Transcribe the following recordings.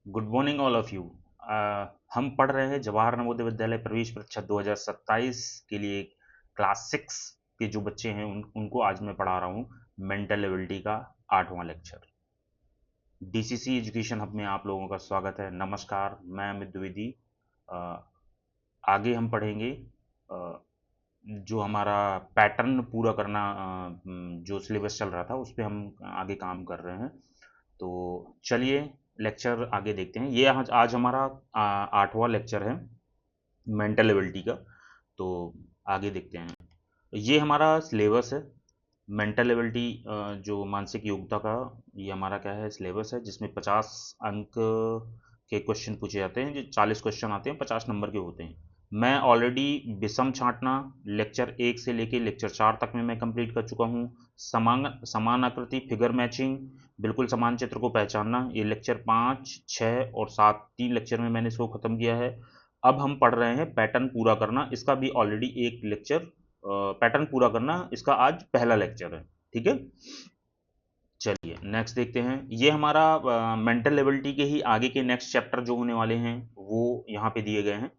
Good morning all of you. हम पढ़ रहे हैं जवाहर नवोदय विद्यालय प्रवेश परीक्षा 2027 के लिए क्लास 6 के जो बच्चे हैं उनको आज मैं पढ़ा रहा हूँ मेंटल एबिलिटी का 8वां लेक्चर। डीसीसी एजुकेशन हब में आप लोगों का स्वागत है। नमस्कार, मैं अमित द्विवेदी। अ, आगे हम पढ़ेंगे अ, जो हमारा पैटर्न पूरा करना जो सिलेबस चल रहा था उस पर हम आगे काम कर रहे हैं। तो चलिए लेक्चर आगे देखते हैं। ये आज हमारा 8वां लेक्चर है मेंटल एबिलिटी का। तो आगे देखते हैं। ये हमारा सिलेबस है मेंटल एबिलिटी, जो मानसिक योग्यता का ये हमारा क्या है सिलेबस है, जिसमें 50 अंक के क्वेश्चन पूछे जाते हैं। जो 40 क्वेश्चन आते हैं 50 नंबर के होते हैं। मैं ऑलरेडी विषम छांटना लेक्चर 1 से लेके लेक्चर 4 तक में मैं कंप्लीट कर चुका हूँ। समान आकृति फिगर मैचिंग, बिल्कुल समान चित्र को पहचानना, ये लेक्चर 5, 6 और 7 3 लेक्चर में मैंने इसको ख़त्म किया है। अब हम पढ़ रहे हैं पैटर्न पूरा करना। इसका भी ऑलरेडी एक लेक्चर, पैटर्न पूरा करना, इसका आज पहला लेक्चर है। ठीक है, चलिए नेक्स्ट देखते हैं। ये हमारा मेंटल एबिलिटी के ही आगे के नेक्स्ट चैप्टर जो होने वाले हैं वो यहाँ पे दिए गए हैं।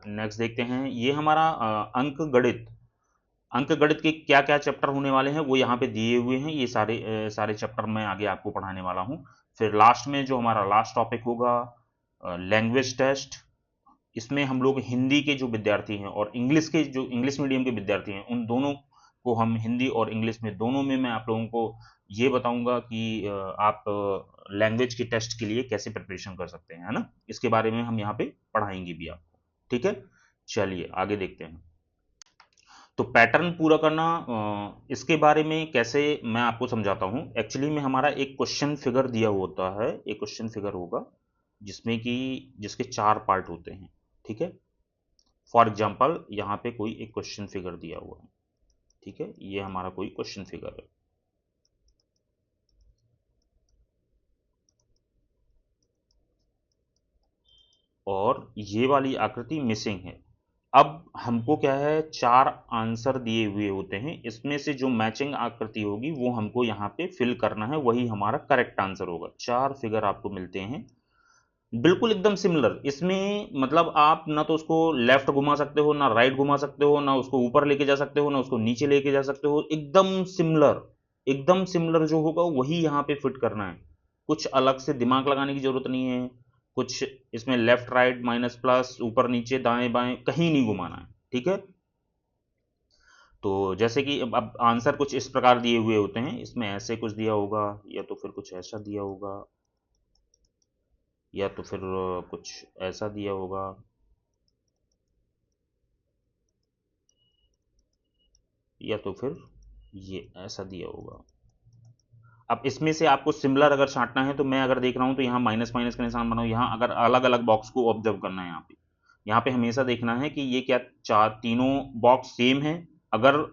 नेक्स्ट देखते हैं। ये हमारा अंक गणित के क्या क्या चैप्टर होने वाले हैं वो यहाँ पे दिए हुए हैं। ये सारे चैप्टर मैं आगे आपको पढ़ाने वाला हूँ। फिर लास्ट में जो हमारा लास्ट टॉपिक होगा लैंग्वेज टेस्ट। इसमें हम लोग हिंदी के जो विद्यार्थी हैं और इंग्लिश मीडियम के विद्यार्थी हैं उन दोनों को हम हिंदी और इंग्लिश में दोनों में मैं आप लोगों को ये बताऊंगा कि आप लैंग्वेज के टेस्ट के लिए कैसे प्रिपरेशन कर सकते हैं, है ना। इसके बारे में हम यहाँ पे पढ़ाएंगे भी आपको। ठीक है, चलिए आगे देखते हैं। तो पैटर्न पूरा करना, इसके बारे में कैसे मैं आपको समझाता हूँ। एक्चुअली में हमारा एक क्वेश्चन फिगर दिया होता है, एक क्वेश्चन फिगर होगा जिसमें कि जिसके 4 पार्ट होते हैं। ठीक है, फॉर एग्जाम्पल यहाँ पे कोई एक क्वेश्चन फिगर दिया हुआ है। ठीक है, ये हमारा कोई क्वेश्चन फिगर है और ये वाली आकृति मिसिंग है। अब हमको क्या है 4 आंसर दिए हुए होते हैं, इसमें से जो मैचिंग आकृति होगी वो हमको यहाँ पे फिल करना है, वही हमारा करेक्ट आंसर होगा। 4 फिगर आपको मिलते हैं बिल्कुल एकदम सिमिलर। इसमें मतलब आप ना तो उसको लेफ्ट घुमा सकते हो, ना राइट घुमा सकते हो, ना उसको ऊपर लेके जा सकते हो, ना उसको नीचे लेके जा सकते हो। एकदम सिमिलर, एकदम सिमिलर जो होगा वही यहाँ पे फिट करना है। कुछ अलग से दिमाग लगाने की जरूरत नहीं है। कुछ इसमें लेफ्ट राइट माइनस प्लस ऊपर नीचे दाएं बाएं कहीं नहीं घुमाना है। ठीक है, तो जैसे कि अब आंसर कुछ इस प्रकार दिए हुए होते हैं। इसमें ऐसे कुछ दिया होगा या तो फिर कुछ ऐसा दिया होगा या तो फिर कुछ ऐसा दिया होगा या तो फिर ये ऐसा दिया होगा। अब इसमें से आपको सिमिलर अगर छांटना है तो मैं अगर देख रहा हूं तो यहाँ माइनस माइनस का निशान बनाओ। यहाँ अगर अलग अलग बॉक्स को ऑब्जर्व करना है, यहाँ पे हमेशा देखना है कि ये क्या चार तीनों बॉक्स सेम है। अगर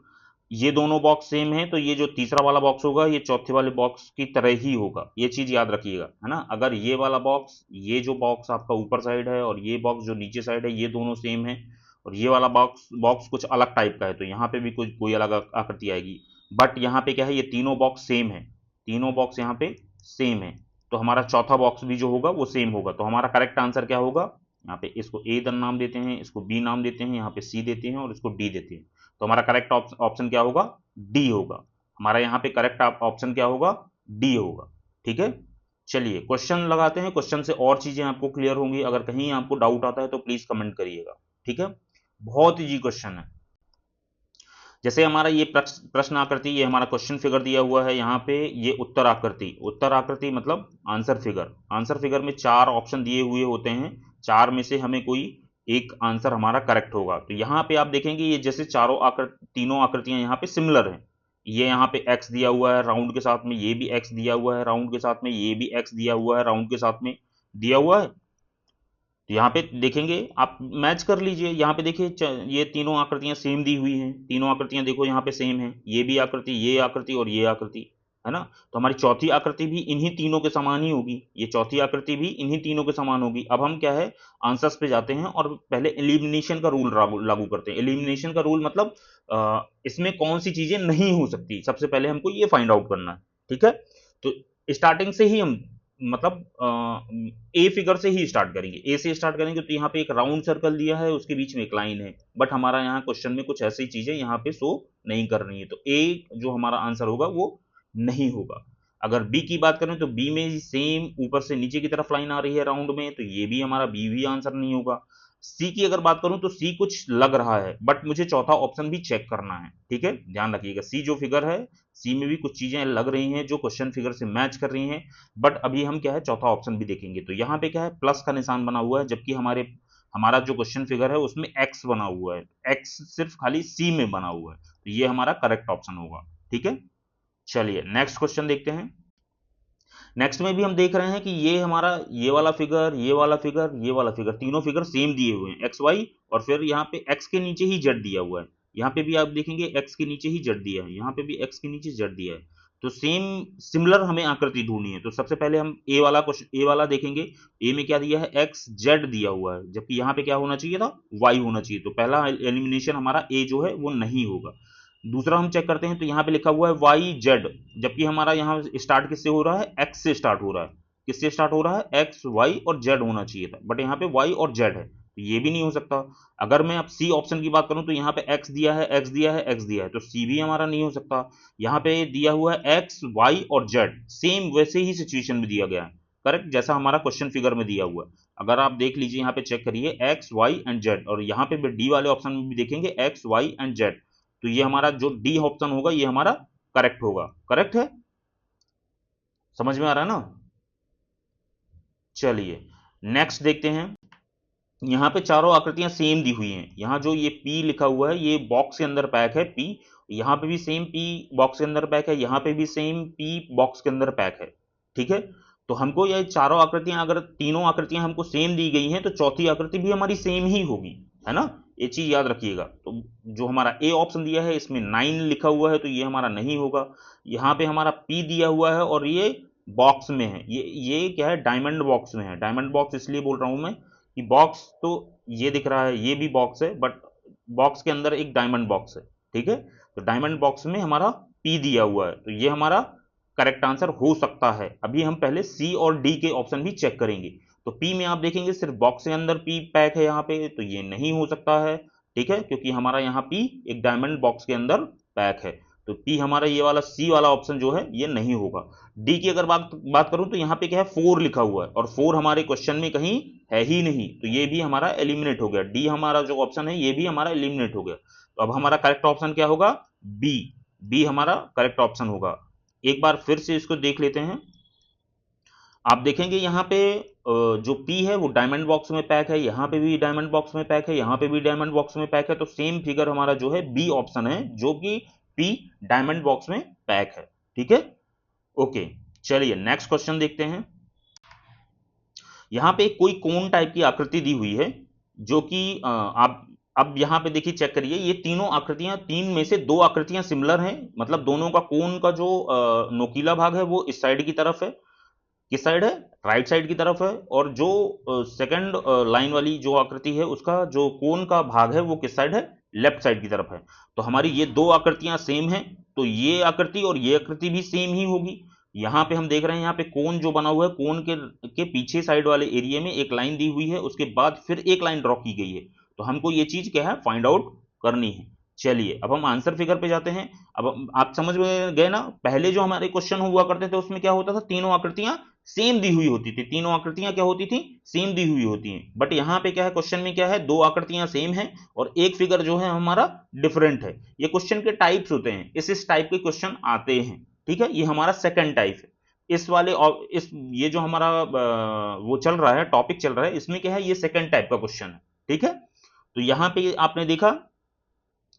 ये दोनों बॉक्स सेम है तो ये जो तीसरा वाला बॉक्स होगा ये चौथे वाले बॉक्स की तरह ही होगा। ये चीज याद रखिएगा, है ना। अगर ये वाला बॉक्स, ये जो बॉक्स आपका ऊपर साइड है और ये बॉक्स जो नीचे साइड है, ये दोनों सेम है और ये वाला बॉक्स बॉक्स कुछ अलग टाइप का है तो यहाँ पे भी कोई अलग आकृति आएगी। बट यहाँ पे क्या है, ये तीनों बॉक्स सेम है, तीनों बॉक्स यहाँ पे सेम है, तो हमारा चौथा बॉक्स भी जो होगा वो सेम होगा। तो हमारा करेक्ट आंसर क्या होगा, यहाँ पे इसको ए नाम देते हैं, इसको बी नाम देते हैं, यहाँ पे सी देते हैं और इसको डी देते हैं। तो हमारा करेक्ट ऑप्शन क्या होगा, डी होगा। हमारा यहाँ पे करेक्ट ऑप्शन क्या होगा, डी होगा। ठीक है, चलिए क्वेश्चन लगाते हैं। क्वेश्चन से और चीजें आपको क्लियर होंगी। अगर कहीं आपको डाउट आता है तो प्लीज कमेंट करिएगा। ठीक है, बहुत इजी क्वेश्चन है। जैसे हमारा ये प्रश्न आकृति, ये हमारा क्वेश्चन फिगर दिया हुआ है यहाँ पे। ये उत्तर आकृति, उत्तर आकृति मतलब आंसर फिगर। आंसर फिगर में 4 ऑप्शन दिए हुए होते हैं, 4 में से हमें कोई एक आंसर हमारा करेक्ट होगा। तो यहाँ पे आप देखेंगे ये जैसे तीनों आकृतियां यहाँ पे सिमिलर हैं। ये यहाँ पे एक्स दिया हुआ है राउंड के साथ में, ये भी एक्स दिया हुआ है राउंड के साथ में, ये भी एक्स दिया हुआ है राउंड के साथ में दिया हुआ है। तो यहाँ पे देखेंगे आप, मैच कर लीजिए। यहाँ पे देखिए ये तीनों आकृतियां सेम दी हुई हैं, तीनों आकृतियां देखो यहाँ पे सेम है। ये भी आकृति, ये आकृति और ये आकृति, है ना। तो हमारी चौथी आकृति भी इन्हीं तीनों के समान ही होगी, ये चौथी आकृति भी इन्हीं तीनों के समान होगी। अब हम क्या है आंसर्स पे जाते हैं और पहले एलिमिनेशन का रूल लागू करते हैं। एलिमिनेशन का रूल मतलब इसमें कौन सी चीजें नहीं हो सकती, सबसे पहले हमको ये फाइंड आउट करना है। ठीक है, तो स्टार्टिंग से ही हम मतलब ए फिगर से ही स्टार्ट करेंगे, ए से स्टार्ट करेंगे। तो यहाँ पे एक राउंड सर्कल दिया है, उसके बीच में एक लाइन है, बट हमारा यहाँ क्वेश्चन में कुछ ऐसी चीजें यहाँ पे शो नहीं कर रही है, तो ए जो हमारा आंसर होगा वो नहीं होगा। अगर बी की बात करें तो बी में सेम ऊपर से नीचे की तरफ लाइन आ रही है राउंड में, तो ये भी हमारा बी भी आंसर नहीं होगा। सी की अगर बात करूं तो सी कुछ लग रहा है, बट मुझे चौथा ऑप्शन भी चेक करना है, ठीक है, ध्यान रखिएगा। सी जो फिगर है, सी में भी कुछ चीजें लग रही हैं जो क्वेश्चन फिगर से मैच कर रही हैं, बट अभी हम क्या है चौथा ऑप्शन भी देखेंगे। तो यहाँ पे क्या है, प्लस का निशान बना हुआ है, जबकि हमारा जो क्वेश्चन फिगर है उसमें एक्स बना हुआ है, एक्स सिर्फ खाली सी में बना हुआ है, तो ये हमारा करेक्ट ऑप्शन होगा, ठीक है। चलिए नेक्स्ट क्वेश्चन देखते हैं। नेक्स्ट में भी हम देख रहे हैं कि ये हमारा ये वाला फिगर, ये वाला फिगर, ये वाला फिगर, तीनों फिगर सेम दिए हुए हैं, एक्स वाई, और फिर यहाँ पे एक्स के नीचे ही जेड दिया हुआ है। यहाँ पे भी आप देखेंगे एक्स के नीचे ही जेड दिया है, यहाँ पे भी एक्स के नीचे जेड दिया है। तो सेम सिमिलर हमें आकृति ढूंढनी है। तो सबसे पहले हम ए वाला क्वेश्चन, ए वाला देखेंगे। ए में क्या दिया है, एक्स जेड दिया हुआ है, जबकि यहाँ पे क्या होना चाहिए था, वाई होना चाहिए। तो पहला एलिमिनेशन हमारा ए जो है वो नहीं होगा। दूसरा हम चेक करते हैं, तो यहाँ पे लिखा हुआ है वाई जेड, जबकि हमारा यहाँ स्टार्ट किससे हो रहा है, एक्स से स्टार्ट हो रहा है। किससे स्टार्ट हो रहा है, एक्स वाई और जेड होना चाहिए था, बट यहाँ पे वाई और जेड है, तो ये भी नहीं हो सकता। अगर मैं अब सी ऑप्शन की बात करूं तो यहाँ पे एक्स दिया है, एक्स दिया है, एक्स दिया है, तो सी भी हमारा नहीं हो सकता। यहाँ पे दिया हुआ है एक्स वाई और जेड, सेम वैसे ही सिचुएशन में दिया गया है, करेक्ट, जैसा हमारा क्वेश्चन फिगर में दिया हुआ है। अगर आप देख लीजिए, यहाँ पे चेक करिए एक्स वाई एंड जेड, और यहाँ पे डी वाले ऑप्शन में भी देखेंगे एक्स वाई एंड जेड, तो ये हमारा जो डी ऑप्शन होगा ये हमारा करेक्ट होगा। करेक्ट है, समझ में आ रहा है ना। चलिए नेक्स्ट देखते हैं। यहां पे चारों आकृतियां सेम दी हुई हैं। यहां जो ये P लिखा हुआ है ये बॉक्स के अंदर पैक है P, यहां पे भी सेम P बॉक्स के अंदर पैक है, यहां पे भी सेम P बॉक्स के अंदर पैक है, ठीक है। तो हमको ये चारों आकृतियां, अगर तीनों आकृतियां हमको सेम दी गई हैं तो चौथी आकृति भी हमारी सेम ही होगी, है ना, ये चीज याद रखिएगा। तो जो हमारा ए ऑप्शन दिया है इसमें 9 लिखा हुआ है, तो ये हमारा नहीं होगा। यहाँ पे हमारा P दिया हुआ है और ये बॉक्स में है, ये क्या है, डायमंड बॉक्स में है। डायमंड बॉक्स इसलिए बोल रहा हूं मैं कि बॉक्स तो ये दिख रहा है, ये भी बॉक्स है, बट बॉक्स के अंदर एक डायमंड बॉक्स है, ठीक है। तो डायमंड बॉक्स में हमारा P दिया हुआ है, तो ये हमारा करेक्ट आंसर हो सकता है। अभी हम पहले सी और डी के ऑप्शन भी चेक करेंगे। तो पी में आप देखेंगे सिर्फ बॉक्स के अंदर पी पैक है यहाँ पे, तो ये नहीं हो सकता है, ठीक है, क्योंकि हमारा यहाँ पी एक डायमंड बॉक्स के अंदर पैक है। तो पी हमारा ये वाला सी वाला ऑप्शन जो है ये नहीं होगा। डी की अगर बात करूं तो यहाँ पे क्या है, 4 लिखा हुआ है, और 4 हमारे क्वेश्चन में कहीं है ही नहीं, तो ये भी हमारा एलिमिनेट हो गया। डी हमारा जो ऑप्शन है ये भी हमारा एलिमिनेट हो गया। तो अब हमारा करेक्ट ऑप्शन क्या होगा, बी। बी हमारा करेक्ट ऑप्शन होगा। एक बार फिर से इसको देख लेते हैं। आप देखेंगे यहाँ पे जो P है वो डायमंड बॉक्स में पैक है, यहाँ पे भी डायमंड बॉक्स में पैक है, यहाँ पे भी डायमंड बॉक्स में पैक है, तो सेम फिगर हमारा जो है बी ऑप्शन है, जो कि P डायमंड बॉक्स में पैक है, ठीक है। ओके, चलिए नेक्स्ट क्वेश्चन देखते हैं। यहाँ पे कोई कोन टाइप की आकृति दी हुई है, जो कि आप अब यहाँ पे देखिए, चेक करिए, ये तीनों आकृतियां, तीन में से दो आकृतियां सिमिलर हैं, मतलब दोनों का कोन का जो नोकीला भाग है वो इस साइड की तरफ है। किस साइड है, राइट साइड की तरफ है। और जो सेकंड लाइन वाली जो आकृति है उसका जो कोन का भाग है वो किस साइड है, लेफ्ट साइड की तरफ है। तो हमारी ये दो आकृतियां सेम हैं, तो ये आकृति और ये आकृति भी सेम ही होगी। यहाँ पे हम देख रहे हैं, यहाँ पे कोन जो बना हुआ है, कोन के पीछे साइड वाले एरिया में एक लाइन दी हुई है, उसके बाद फिर एक लाइन ड्रॉ की गई है। तो हमको ये चीज क्या है, फाइंड आउट करनी है। चलिए अब हम आंसर फिगर पे जाते हैं। अब आप समझ में गए ना, पहले जो हमारे क्वेश्चन हुआ करते थे उसमें क्या होता था, तीनों आकृतियां सेम दी हुई होती थी, तीनों आकृतियां क्या होती थी, सेम दी हुई होती हैं। बट यहाँ पे क्या है, क्वेश्चन में क्या है, दो आकृतियां सेम हैं और एक फिगर जो है हमारा डिफरेंट है। ये क्वेश्चन के टाइप्स होते हैं, इस टाइप के क्वेश्चन आते हैं, ठीक है। ये हमारा सेकंड टाइप है। इस वाले और इस ये जो हमारा वो चल रहा है, टॉपिक चल रहा है, इसमें क्या है, ये सेकंड टाइप का क्वेश्चन है, ठीक है। तो यहाँ पे आपने देखा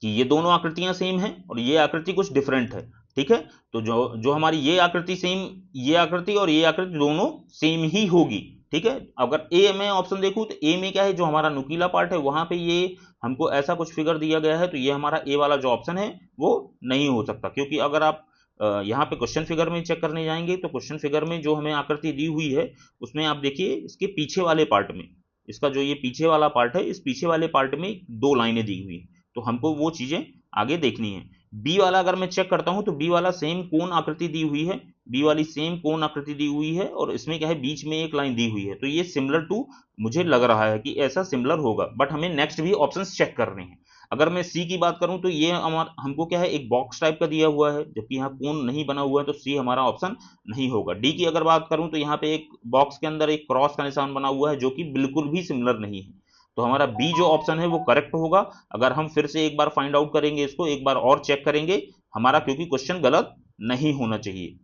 कि ये दोनों आकृतियां सेम हैं और ये आकृति कुछ डिफरेंट है, ठीक है। तो जो जो हमारी ये आकृति सेम, ये आकृति और ये आकृति दोनों सेम ही होगी, ठीक है। अगर ए में ऑप्शन देखूं तो ए में क्या है, जो हमारा नुकीला पार्ट है वहां पे ये हमको ऐसा कुछ फिगर दिया गया है, तो ये हमारा ए वाला जो ऑप्शन है वो नहीं हो सकता। क्योंकि अगर आप यहाँ पे क्वेश्चन फिगर में चेक करने जाएंगे तो क्वेश्चन फिगर में जो हमें आकृति दी हुई है उसमें आप देखिए, इसके पीछे वाले पार्ट में, इसका जो ये पीछे वाला पार्ट है, इस पीछे वाले पार्ट में दो लाइनें दी हुई, तो हमको वो चीजें आगे देखनी है। बी वाला अगर मैं चेक करता हूं तो बी वाला सेम कोण आकृति दी हुई है, बी वाली सेम कोण आकृति दी हुई है और इसमें क्या है बीच में एक लाइन दी हुई है, तो ये सिमिलर टू मुझे लग रहा है कि ऐसा सिमिलर होगा, बट हमें नेक्स्ट भी ऑप्शंस चेक करने हैं। अगर मैं सी की बात करूं तो ये हमको क्या है एक बॉक्स टाइप का दिया हुआ है, जबकि यहाँ कोण नहीं बना हुआ है, तो सी हमारा ऑप्शन नहीं होगा। डी की अगर बात करूं तो यहाँ पे एक बॉक्स के अंदर एक क्रॉस का निशान बना हुआ है जो कि बिल्कुल भी सिमिलर नहीं है, तो हमारा बी जो ऑप्शन है वो करेक्ट होगा। अगर हम फिर से एक बार फाइंड आउट करेंगे, इसको एक बार और चेक करेंगे हमारा, क्योंकि क्वेश्चन गलत नहीं होना चाहिए।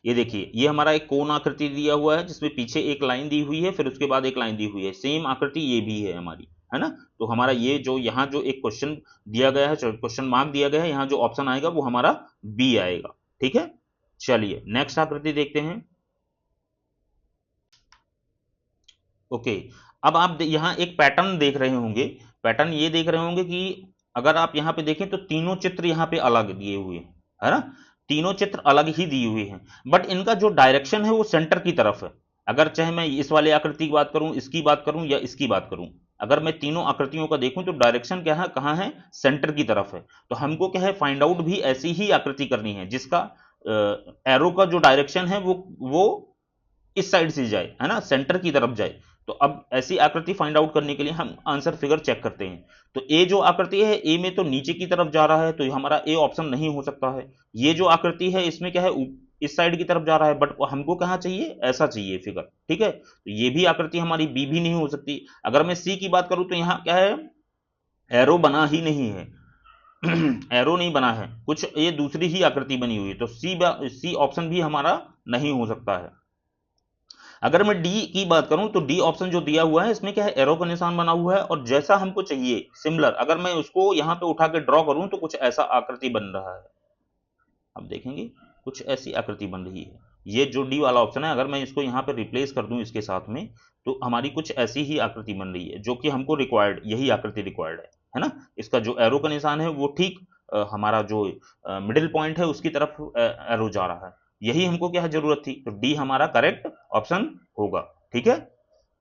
ये देखिए ये हमारा एक कोण आकृति दिया हुआ है जिसमें पीछे एक लाइन दी हुई है, फिर उसके बाद एक लाइन दी हुई है, सेम आकृति ये भी है हमारी, है ना। तो हमारा ये जो यहाँ जो एक क्वेश्चन दिया गया है, क्वेश्चन मार्क दिया गया है, यहाँ जो ऑप्शन आएगा वो हमारा बी आएगा। ठीक है, चलिए नेक्स्ट आकृति देखते हैं। ओके, अब आप यहाँ एक पैटर्न देख रहे होंगे, पैटर्न ये देख रहे होंगे कि अगर आप यहाँ पे देखें तो तीनों चित्र यहाँ पे अलग दिए हुए हैं, है ना, तीनों चित्र अलग ही दिए हुए हैं, बट इनका जो डायरेक्शन है वो सेंटर की तरफ है। अगर चाहे मैं इस वाले आकृति की बात करूं, इसकी बात करूं या इसकी बात करूं, अगर मैं तीनों आकृतियों का देखूं तो डायरेक्शन क्या है, कहाँ है, सेंटर की तरफ है। तो हमको क्या है फाइंड आउट भी ऐसी ही आकृति करनी है जिसका एरो का जो डायरेक्शन है वो इस साइड से जाए, है ना, सेंटर की तरफ जाए। तो अब ऐसी आकृति फाइंड आउट करने के लिए हम आंसर फिगर चेक करते हैं। तो ए जो आकृति है, ए में तो नीचे की तरफ जा रहा है, तो हमारा ए ऑप्शन नहीं हो सकता है। ये जो आकृति है इसमें क्या है इस साइड की तरफ जा रहा है, बट हमको कहाँ चाहिए, ऐसा चाहिए फिगर। ठीक है, तो ये भी आकृति हमारी बी भी नहीं हो सकती। अगर मैं सी की बात करूं तो यहाँ क्या है, एरो बना ही नहीं है एरो नहीं बना है, कुछ ये दूसरी ही आकृति बनी हुई है, तो सी ऑप्शन भी हमारा नहीं हो सकता है। अगर मैं डी की बात करूं तो डी ऑप्शन जो दिया हुआ है इसमें क्या है, एरो का निशान बना हुआ है और जैसा हमको चाहिए सिमिलर, अगर मैं उसको यहां पे उठा के ड्रॉ करूं तो कुछ ऐसा आकृति बन रहा है। अब देखेंगे कुछ ऐसी आकृति बन रही है। ये जो डी वाला ऑप्शन है, अगर मैं इसको यहाँ पे रिप्लेस कर दूं इसके साथ में, तो हमारी कुछ ऐसी ही आकृति बन रही है जो कि हमको रिक्वायर्ड, यही आकृति रिक्वायर्ड है ना। इसका जो एरो का निशान है वो ठीक हमारा जो मिडिल पॉइंट है उसकी तरफ एरो जा रहा है, यही हमको क्या है जरूरत थी, तो डी हमारा करेक्ट ऑप्शन होगा। ठीक है,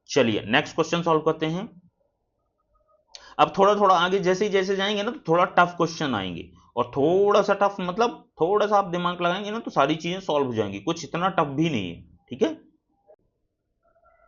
चलिए नेक्स्ट क्वेश्चन सॉल्व करते हैं। अब थोड़ा थोड़ा आगे जैसे जैसे जाएंगे ना तो थोड़ा टफ क्वेश्चन आएंगे, और थोड़ा सा टफ मतलब थोड़ा सा आप दिमाग लगाएंगे ना तो सारी चीजें सॉल्व हो जाएंगी, कुछ इतना टफ भी नहीं है। ठीक है,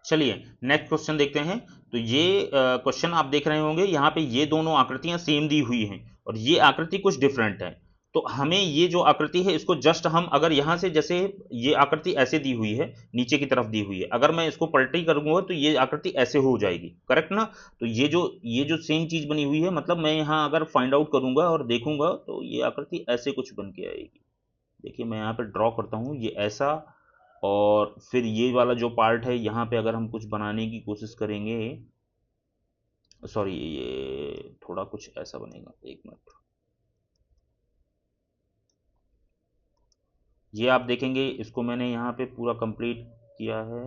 चलिए नेक्स्ट क्वेश्चन देखते हैं। तो ये क्वेश्चन आप देख रहे होंगे, यहाँ पे ये दोनों आकृतियां सेम दी हुई हैं और ये आकृति कुछ डिफरेंट है। तो हमें ये जो आकृति है इसको जस्ट हम अगर यहाँ से, जैसे ये आकृति ऐसे दी हुई है, नीचे की तरफ दी हुई है, अगर मैं इसको पलटी करूंगा तो ये आकृति ऐसे हो जाएगी, करेक्ट ना। तो ये जो सेम चीज बनी हुई है, मतलब मैं यहाँ अगर फाइंड आउट करूंगा और देखूंगा तो ये आकृति ऐसे कुछ बन के आएगी। देखिए मैं यहाँ पे ड्रॉ करता हूँ ये ऐसा, और फिर ये वाला जो पार्ट है यहाँ पे अगर हम कुछ बनाने की कोशिश करेंगे, सॉरी ये थोड़ा कुछ ऐसा बनेगा, एक मिनट। ये आप देखेंगे इसको मैंने यहाँ पे पूरा कंप्लीट किया है,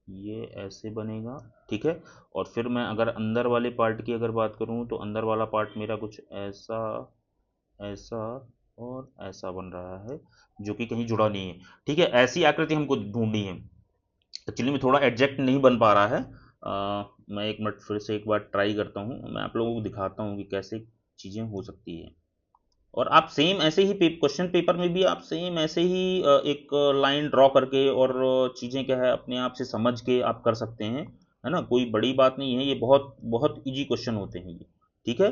ये ऐसे बनेगा। ठीक है, और फिर मैं अगर अंदर वाले पार्ट की अगर बात करूँ तो अंदर वाला पार्ट मेरा कुछ ऐसा, ऐसा और ऐसा बन रहा है जो कि कहीं जुड़ा नहीं है। ठीक है, ऐसी आकृति हमको ढूंढनी है। एक्चुअली में थोड़ा एग्जैक्ट नहीं बन पा रहा है, मैं एक मिनट फिर से एक बार ट्राई करता हूँ, मैं आप लोगों को दिखाता हूँ कि कैसे चीज़ें हो सकती है। और आप सेम ऐसे ही क्वेश्चन पेपर में भी आप सेम ऐसे ही एक लाइन ड्रॉ करके और चीज़ें क्या है अपने आप से समझ के आप कर सकते हैं, है ना, कोई बड़ी बात नहीं है, ये बहुत बहुत इजी क्वेश्चन होते हैं ये। ठीक है,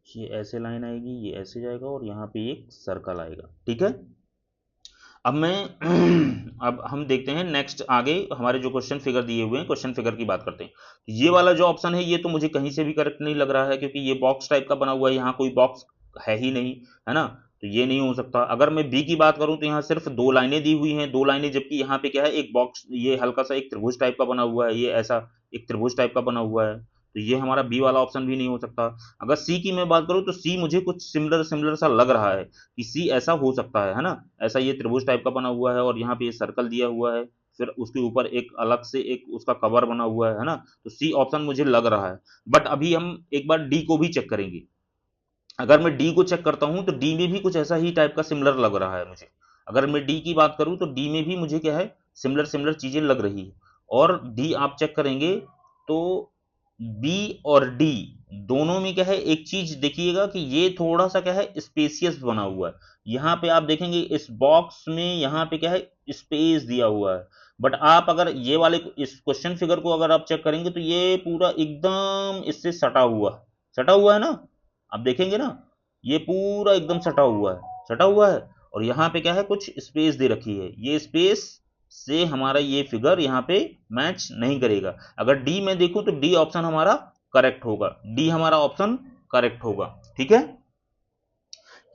ये ऐसे लाइन आएगी, ये ऐसे जाएगा और यहाँ पे एक सर्कल आएगा। ठीक है, अब मैं अब हम देखते हैं नेक्स्ट आगे हमारे जो क्वेश्चन फिगर दिए हुए हैं, क्वेश्चन फिगर की बात करते हैं। ये वाला जो ऑप्शन है ये तो मुझे कहीं से भी करेक्ट नहीं लग रहा है, क्योंकि ये बॉक्स टाइप का बना हुआ है, यहाँ कोई बॉक्स है ही नहीं, है ना, तो ये नहीं हो सकता। अगर मैं बी की बात करूं तो यहाँ सिर्फ दो लाइनें दी हुई हैं, दो लाइनें, जबकि यहाँ पे क्या है एक बॉक्स, ये हल्का सा एक त्रिभुज टाइप का बना हुआ है, ये ऐसा एक त्रिभुज टाइप का बना हुआ है, तो ये हमारा बी वाला ऑप्शन भी नहीं हो सकता। अगर सी की मैं बात करूं तो सी मुझे कुछ सिमिलर सिमिलर सा लग रहा है कि सी ऐसा हो सकता है ना, ऐसा ये त्रिभुज टाइप का बना हुआ है और यहाँ पे ये सर्कल दिया हुआ है, फिर उसके ऊपर एक अलग से एक उसका कवर बना हुआ है ना, तो सी ऑप्शन मुझे लग रहा है। बट अभी हम एक बार डी को भी चेक करेंगे। अगर मैं डी को चेक करता हूं तो डी में भी कुछ ऐसा ही टाइप का सिमिलर लग रहा है मुझे। अगर मैं डी की बात करूं तो डी में भी मुझे क्या है सिमिलर सिमिलर चीजें लग रही है, और डी आप चेक करेंगे तो बी और डी दोनों में क्या है, एक चीज देखिएगा कि ये थोड़ा सा क्या है, स्पेसियस बना हुआ है। यहाँ पे आप देखेंगे इस बॉक्स में यहाँ पे क्या है, स्पेस दिया हुआ है। बट आप अगर ये वाले इस क्वेश्चन फिगर को अगर आप चेक करेंगे तो ये पूरा एकदम इससे सटा हुआ है ना। आप देखेंगे ना, ये पूरा एकदम सटा हुआ है। और यहाँ पे क्या है, कुछ स्पेस दे रखी है, ये स्पेस से हमारा ये फिगर यहाँ पे मैच नहीं करेगा। अगर डी में देखूं तो डी ऑप्शन हमारा करेक्ट होगा, डी हमारा ऑप्शन करेक्ट होगा। ठीक है,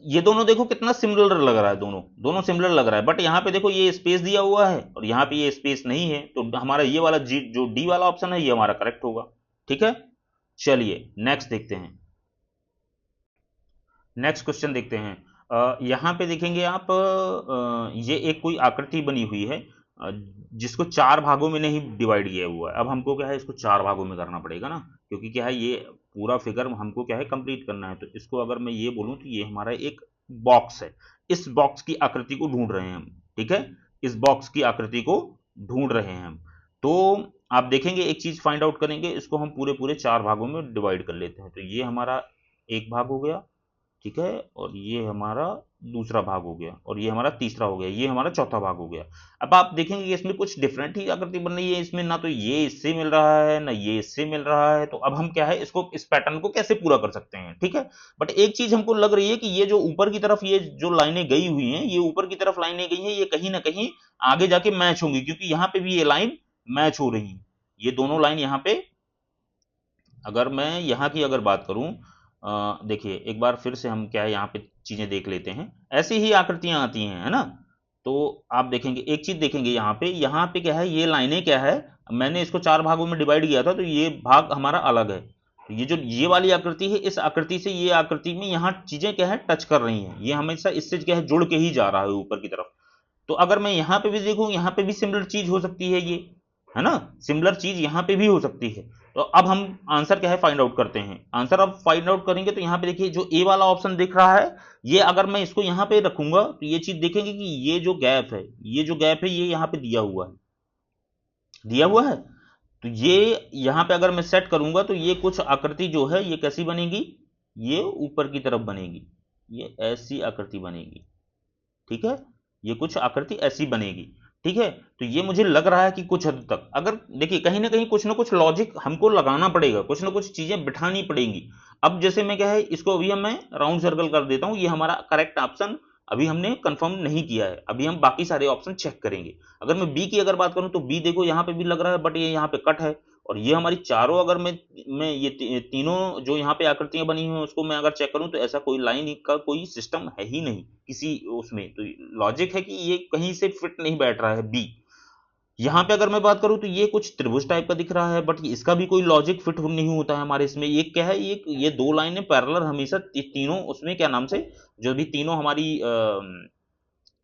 ये दोनों देखो कितना सिमिलर लग रहा है, दोनों दोनों सिमिलर लग रहा है। बट यहाँ पे देखो ये स्पेस दिया हुआ है और यहाँ पे ये स्पेस नहीं है, तो हमारा ये वाला जी जो डी वाला ऑप्शन है ये हमारा करेक्ट होगा। ठीक है, चलिए नेक्स्ट देखते हैं। नेक्स्ट क्वेश्चन देखते हैं। यहाँ पे देखेंगे आप, ये एक कोई आकृति बनी हुई है जिसको चार भागों में नहीं डिवाइड किया हुआ है। अब हमको क्या है, इसको चार भागों में करना पड़ेगा ना, क्योंकि क्या है ये पूरा फिगर हमको क्या है कंप्लीट करना है। तो इसको अगर मैं ये बोलूं तो ये हमारा एक बॉक्स है, इस बॉक्स की आकृति को ढूंढ रहे हैं हम। ठीक है, इस बॉक्स की आकृति को ढूंढ रहे हैं हम। तो आप देखेंगे एक चीज फाइंड आउट करेंगे, इसको हम पूरे पूरे चार भागों में डिवाइड कर लेते हैं। तो ये हमारा एक भाग हो गया, ठीक है, और ये हमारा दूसरा भाग हो गया, और ये हमारा तीसरा हो गया, ये हमारा चौथा भाग हो गया। अब आप देखेंगे कि इसमें कुछ डिफरेंट ही आकृति बन रही है, इसमें ना तो ये इससे मिल रहा है ना ये इससे मिल रहा है। तो अब हम क्या है, इसको इस पैटर्न को कैसे पूरा कर सकते हैं। ठीक है, बट एक चीज हमको लग रही है कि ये जो ऊपर की तरफ ये जो लाइनें गई हुई हैं, ये ऊपर की तरफ लाइनें गई हैं, ये कहीं ना कहीं आगे जाके मैच होंगी, क्योंकि यहाँ पे भी ये लाइन मैच हो रही है। ये दोनों लाइन यहाँ पे, अगर मैं यहाँ की अगर बात करूं, देखिए एक बार फिर से हम क्या है यहाँ पे चीजें देख लेते हैं। ऐसी ही आकृतियां आती हैं, है ना। तो आप देखेंगे एक चीज देखेंगे यहाँ पे क्या है, ये लाइनें क्या है, मैंने इसको चार भागों में डिवाइड किया था, तो ये भाग हमारा अलग है। तो ये जो ये वाली आकृति है, इस आकृति से ये आकृति में यहाँ चीजें क्या है टच कर रही हैं, ये हमेशा इससे क्या है जुड़ के ही जा रहा है ऊपर की तरफ। तो अगर मैं यहाँ पे भी देखूं, यहाँ पे भी सिमिलर चीज हो सकती है ये, है ना, सिमिलर चीज यहाँ पे भी हो सकती है। तो अब हम आंसर क्या है फाइंड आउट करते हैं। आंसर अब फाइंड आउट करेंगे तो यहाँ पे देखिए जो ए वाला ऑप्शन दिख रहा है, ये अगर मैं इसको यहाँ पे रखूंगा तो ये चीज देखेंगे कि ये जो गैप है, ये यहाँ पे दिया हुआ है। तो ये यहाँ पे अगर मैं सेट करूंगा तो ये कुछ आकृति जो है ये कैसी बनेगी, ये ऊपर की तरफ बनेगी, ये ऐसी आकृति बनेगी। ठीक है, ये कुछ आकृति ऐसी बनेगी। ठीक है, तो ये मुझे लग रहा है कि कुछ हद तक, अगर देखिए कहीं ना कहीं कुछ ना कुछ लॉजिक हमको लगाना पड़ेगा, कुछ ना कुछ चीजें बिठानी पड़ेंगी। अब जैसे मैं क्या है, इसको अभी मैं राउंड सर्कल कर देता हूं, ये हमारा करेक्ट ऑप्शन अभी हमने कंफर्म नहीं किया है, अभी हम बाकी सारे ऑप्शन चेक करेंगे। अगर मैं बी की अगर बात करूं तो बी देखो यहाँ पे भी लग रहा है, बट ये यहाँ पे कट है। और ये हमारी चारों, अगर मैं ये तीनों जो यहाँ पे आकृतियां बनी हुई हैं उसको मैं अगर चेक करूं तो ऐसा कोई लाइन का कोई सिस्टम है ही नहीं किसी उसमें। तो लॉजिक है कि ये कहीं से फिट नहीं बैठ रहा है बी। यहाँ पे अगर मैं बात करूं तो ये कुछ त्रिभुज टाइप का दिख रहा है, बट इसका भी कोई लॉजिक फिट नहीं होता है हमारे इसमें। ये क्या है, ये दो लाइनें पैरेलल हमेशा तीनों उसमें क्या नाम से, जो भी तीनों हमारी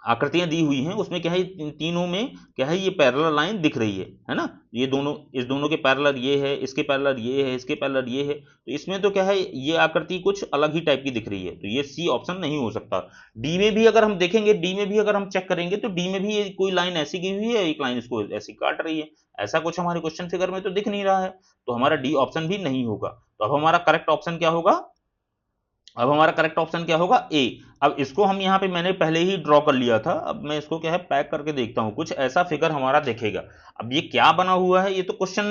आकृतियां दी हुई हैं उसमें क्या है, तीनों में क्या है, ये पैरेलल लाइन दिख रही है ना। ये दोनों, इस दोनों के पैरेलल ये है, इसके पैरेलल ये है, इसके पैरेलल ये है। तो इसमें तो क्या है, ये आकृति कुछ अलग ही टाइप की दिख रही है, तो ये सी ऑप्शन नहीं हो सकता। डी में भी अगर हम देखेंगे, डी में भी अगर हम चेक करेंगे तो डी में भी ये कोई लाइन ऐसी गई हुई है, एक लाइन इसको ऐसी काट रही है। ऐसा कुछ हमारे क्वेश्चन फिगर में तो दिख नहीं रहा है, तो हमारा डी ऑप्शन भी नहीं होगा। तो अब हमारा करेक्ट ऑप्शन क्या होगा, अब हमारा करेक्ट ऑप्शन क्या होगा, ए। अब इसको हम यहाँ पे मैंने पहले ही ड्रॉ कर लिया था, अब मैं इसको क्या है पैक करके देखता हूँ, कुछ ऐसा फिगर हमारा दिखेगा। अब ये क्या बना हुआ है, ये तो क्वेश्चन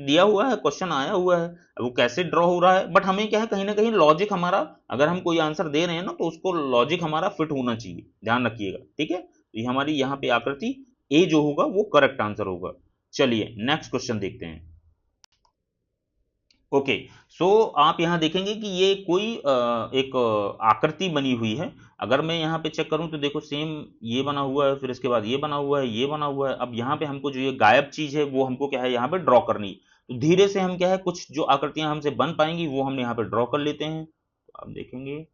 दिया हुआ है, क्वेश्चन आया हुआ है, अब वो कैसे ड्रॉ हो रहा है। बट हमें क्या है, कहीं ना कहीं लॉजिक हमारा, अगर हम कोई आंसर दे रहे हैं ना तो उसको लॉजिक हमारा फिट होना चाहिए, ध्यान रखिएगा। ठीक है, तो ये हमारी यहाँ पे आकृति ए जो होगा वो करेक्ट आंसर होगा। चलिए नेक्स्ट क्वेश्चन देखते हैं। ओके, सो आप यहां देखेंगे कि ये कोई एक आकृति बनी हुई है। अगर मैं यहाँ पे चेक करूं तो देखो सेम ये बना हुआ है, फिर इसके बाद ये बना हुआ है, ये बना हुआ है। अब यहाँ पे हमको जो ये गायब चीज है वो हमको क्या है यहाँ पे ड्रॉ करनी है। तो धीरे से हम क्या है, कुछ जो आकृतियां हमसे बन पाएंगी वो हम यहाँ पे ड्रॉ कर लेते हैं। तो आप देखेंगे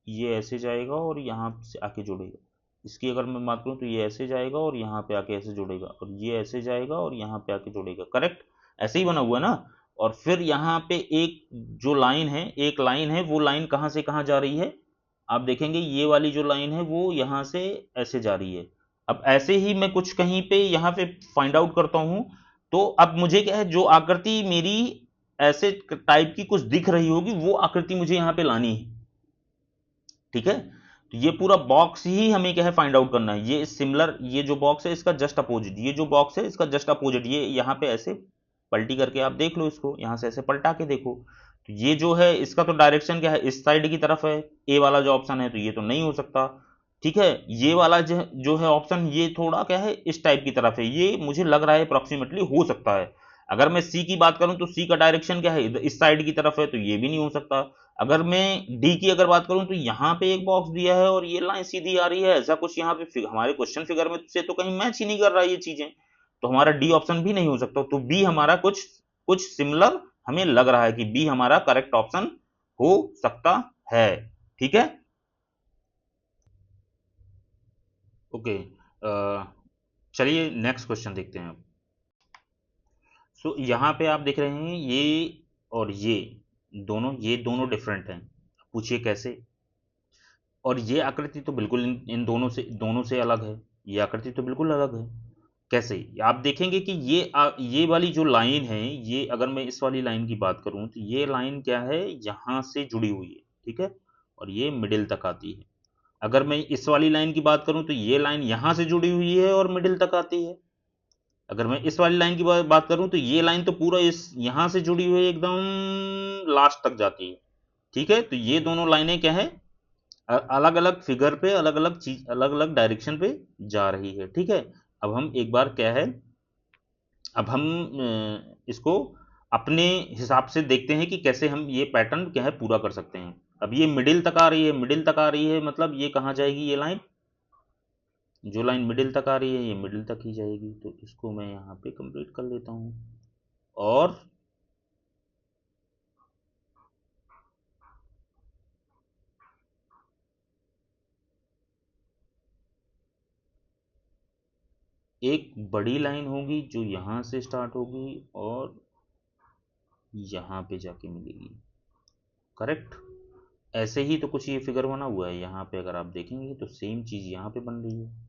ये ऐसे जाएगा और यहाँ से आके जुड़ेगा। इसकी अगर मैं बात करूँ तो ये ऐसे जाएगा और यहाँ पे आके ऐसे जुड़ेगा, और ये ऐसे जाएगा और यहाँ पे आके जुड़ेगा। करेक्ट, ऐसे ही बना हुआ है ना। और फिर यहाँ पे एक जो लाइन है, एक लाइन है, वो लाइन कहाँ से कहाँ जा रही है, आप देखेंगे ये वाली जो लाइन है वो यहाँ से ऐसे जा रही है। अब ऐसे ही मैं कुछ कहीं पे यहाँ पे फाइंड आउट करता हूँ। तो अब मुझे क्या है, जो आकृति मेरी ऐसे टाइप की कुछ दिख रही होगी, वो आकृति मुझे यहां पे लानी है। ठीक है, तो ये पूरा बॉक्स ही हमें क्या है फाइंड आउट करना है। ये सिमिलर, ये जो बॉक्स है इसका जस्ट अपोजिट, ये जो बॉक्स है इसका जस्ट अपोजिट, ये यहां पे ऐसे पलटी करके आप देख लो इसको, यहां से ऐसे पलटा के देखो, तो ये जो है इसका तो डायरेक्शन क्या है, इस साइड की तरफ है, ए वाला जो ऑप्शन है, तो ये तो नहीं हो सकता। ठीक है, ये वाला जो है ऑप्शन, ये थोड़ा क्या है इस टाइप की तरफ है, ये मुझे लग रहा है अप्रोक्सीमेटली हो सकता है। अगर मैं सी की बात करूं तो सी का डायरेक्शन क्या है, इस साइड की तरफ है, तो ये भी नहीं हो सकता। अगर मैं डी की अगर बात करूं तो यहां पे एक बॉक्स दिया है और ये लाइन सीधी आ रही है, ऐसा कुछ यहाँ पे हमारे क्वेश्चन फिगर में से तो कहीं मैच ही नहीं कर रहा है ये चीजें, तो हमारा डी ऑप्शन भी नहीं हो सकता। तो बी हमारा कुछ कुछ सिमिलर हमें लग रहा है कि बी हमारा करेक्ट ऑप्शन हो सकता है। ठीक है, ओके, चलिए नेक्स्ट क्वेश्चन देखते हैं अब। सो यहाँ पे आप देख रहे हैं ये और ये दोनों डिफरेंट हैं। पूछिए कैसे। और ये आकृति तो बिल्कुल इन दोनों से अलग है, ये आकृति तो बिल्कुल अलग है। कैसे, आप देखेंगे कि ये वाली जो लाइन है, ये अगर मैं इस वाली लाइन की बात करूं तो ये लाइन क्या है, यहां से जुड़ी हुई है। ठीक है, और ये मिडिल तक आती है। अगर मैं इस वाली लाइन की बात करूं तो ये लाइन यहां से जुड़ी हुई है और मिडिल तक आती है। अगर मैं इस वाली लाइन की बात करूं तो ये लाइन तो पूरा इस यहां से जुड़ी हुई है, एकदम लास्ट तक जाती है। ठीक है, तो ये दोनों लाइनें क्या है, अलग अलग फिगर पे अलग अलग चीज, अलग अलग डायरेक्शन पे जा रही है। ठीक है, अब हम एक बार क्या है, अब हम इसको अपने हिसाब से देखते हैं कि कैसे हम ये पैटर्न क्या है पूरा कर सकते हैं। अब ये मिडिल तक आ रही है, मिडिल तक आ रही है, मतलब ये कहाँ जाएगी, ये लाइन, जो लाइन मिडिल तक आ रही है ये मिडिल तक ही जाएगी। तो इसको मैं यहाँ पे कंप्लीट कर लेता हूँ। और एक बड़ी लाइन होगी जो यहाँ से स्टार्ट होगी और यहाँ पे जाके मिलेगी। करेक्ट, ऐसे ही तो कुछ ये फिगर बना हुआ है यहाँ पे, अगर आप देखेंगे तो सेम चीज यहाँ पे बन रही है।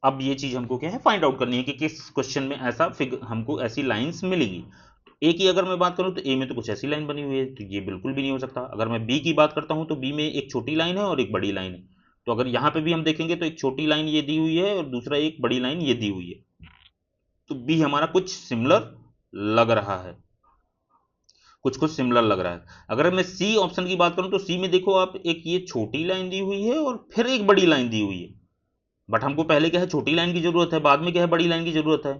अब ये चीज हमको क्या है फाइंड आउट करनी है कि किस क्वेश्चन में ऐसा फिगर हमको ऐसी लाइंस मिलेगी। तो ए की अगर मैं बात करूं तो ए में तो कुछ ऐसी लाइन बनी हुई है, तो ये बिल्कुल भी नहीं हो सकता। अगर मैं बी की बात करता हूं तो बी में एक छोटी लाइन है और एक बड़ी लाइन है। तो अगर यहाँ पे भी हम देखेंगे तो एक छोटी लाइन ये दी हुई है और दूसरा एक बड़ी लाइन ये दी हुई है, तो बी हमारा कुछ सिमिलर लग रहा है, कुछ कुछ सिमिलर लग रहा है। अगर मैं सी ऑप्शन की बात करूं तो सी में देखो आप, एक ये छोटी लाइन दी हुई है और फिर एक बड़ी लाइन दी हुई है, बट हमको पहले क्या है छोटी लाइन की जरूरत है, बाद में क्या है बड़ी लाइन की जरूरत है,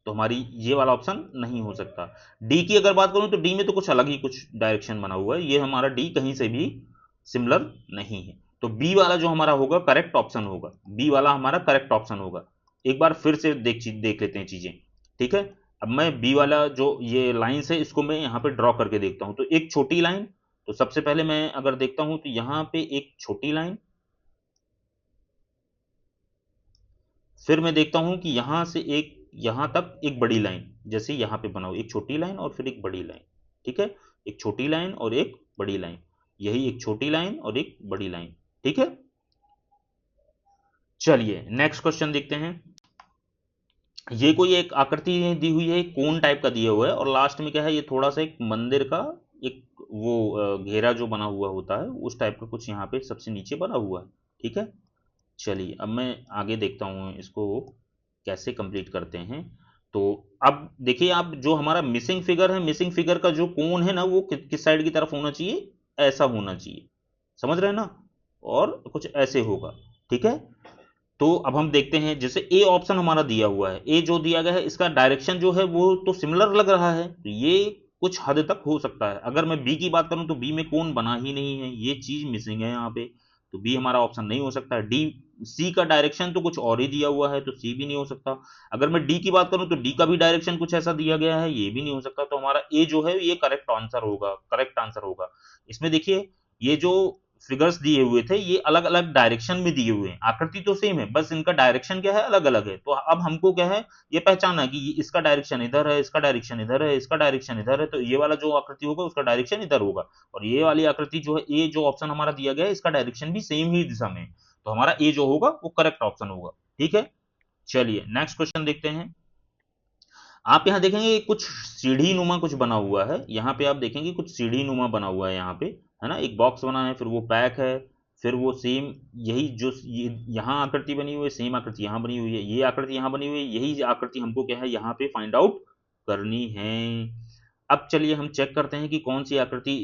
तो हमारी ये वाला ऑप्शन नहीं हो सकता। डी की अगर बात करूं तो डी में तो कुछ अलग ही कुछ डायरेक्शन बना हुआ है, ये हमारा डी कहीं से भी सिमिलर नहीं है। तो बी वाला जो हमारा होगा करेक्ट ऑप्शन होगा, बी वाला हमारा करेक्ट ऑप्शन होगा। एक बार फिर से देख लेते हैं चीजें। ठीक है, अब मैं बी वाला जो ये लाइन है इसको मैं यहाँ पे ड्रॉ करके देखता हूं। तो एक छोटी लाइन, तो सबसे पहले मैं अगर देखता हूं तो यहाँ पे एक छोटी लाइन, फिर मैं देखता हूं कि यहां से एक यहां तक एक बड़ी लाइन, जैसे यहां पे बना हुआ एक छोटी लाइन और फिर एक बड़ी लाइन। ठीक है, एक छोटी लाइन और एक बड़ी लाइन, यही एक छोटी लाइन और एक बड़ी लाइन। ठीक है, चलिए नेक्स्ट क्वेश्चन देखते हैं। ये कोई एक आकृति दी हुई है, कोन टाइप का दिया हुआ है, और लास्ट में क्या है, ये थोड़ा सा एक मंदिर का एक वो घेरा जो बना हुआ होता है उस टाइप का कुछ यहाँ पे सबसे नीचे बना हुआ है। ठीक है, चलिए अब मैं आगे देखता हूँ इसको कैसे कंप्लीट करते हैं। तो अब देखिए आप, जो हमारा मिसिंग फिगर है, मिसिंग फिगर का जो कोण है ना वो किस साइड की तरफ होना चाहिए, ऐसा होना चाहिए, समझ रहे हैं ना, और कुछ ऐसे होगा। ठीक है, तो अब हम देखते हैं, जैसे ए ऑप्शन हमारा दिया हुआ है, ए जो दिया गया है इसका डायरेक्शन जो है वो तो सिमिलर लग रहा है, तो ये कुछ हद तक हो सकता है। अगर मैं बी की बात करूं तो बी में कोण बना ही नहीं है, ये चीज मिसिंग है यहाँ पे, तो बी हमारा ऑप्शन नहीं हो सकता। डी, सी का डायरेक्शन तो कुछ और ही दिया हुआ है, तो सी भी नहीं हो सकता। अगर मैं डी की बात करूं तो डी का भी डायरेक्शन कुछ ऐसा दिया गया है, ये भी नहीं हो सकता। तो हमारा ए जो है ये करेक्ट आंसर होगा, करेक्ट आंसर होगा। इसमें देखिए ये जो फिगर्स दिए हुए थे ये अलग अलग डायरेक्शन में दिए हुए हैं, आकृति तो सेम है, बस इनका डायरेक्शन क्या है अलग अलग है। तो अब हमको क्या है ये पहचाना कि इसका डायरेक्शन इधर है, इसका डायरेक्शन इधर है, इसका डायरेक्शन इधर है, तो ये वाला जो आकृति होगा उसका डायरेक्शन इधर होगा। और ये वाली आकृति जो है, ये जो ऑप्शन हमारा दिया गया है इसका डायरेक्शन भी सेम ही दिशा में, तो हमारा ए जो होगा वो करेक्ट ऑप्शन होगा। ठीक है, चलिए नेक्स्ट क्वेश्चन देखते हैं। आप यहाँ देखेंगे कुछ सीढ़ी नुमा कुछ बना हुआ है, यहाँ पे आप देखेंगे कुछ सीढ़ी नुमा बना हुआ है यहाँ पे, है ना, एक बॉक्स बना है, फिर वो पैक है, फिर वो सेम यही जो ये यहाँ आकृति बनी हुई है, सेम आकृति यहाँ बनी हुई है, ये आकृति यहाँ बनी हुई है, यही आकृति हमको क्या है यहाँ पे फाइंड आउट करनी है। अब चलिए हम चेक करते हैं कि कौन सी आकृति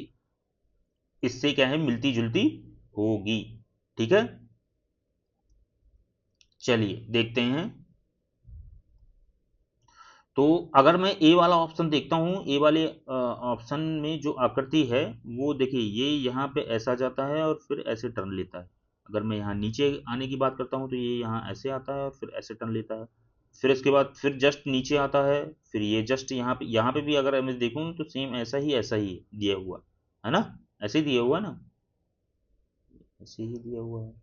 इससे क्या है मिलती जुलती होगी। ठीक है, चलिए देखते हैं। तो अगर मैं ए वाला ऑप्शन देखता हूँ, ए वाले ऑप्शन में जो आकृति है वो देखिए ये यहाँ पे ऐसा जाता है और फिर ऐसे टर्न लेता है। अगर मैं यहाँ नीचे आने की बात करता हूँ तो ये यहाँ ऐसे आता है और फिर ऐसे टर्न लेता है, फिर इसके बाद फिर जस्ट नीचे आता है, फिर ये जस्ट यहाँ पे भी अगर मैं देखूँ तो सेम ऐसा ही दिया हुआ है ना, ऐसे ही दिया हुआ है ना, ऐसे ही दिया हुआ है,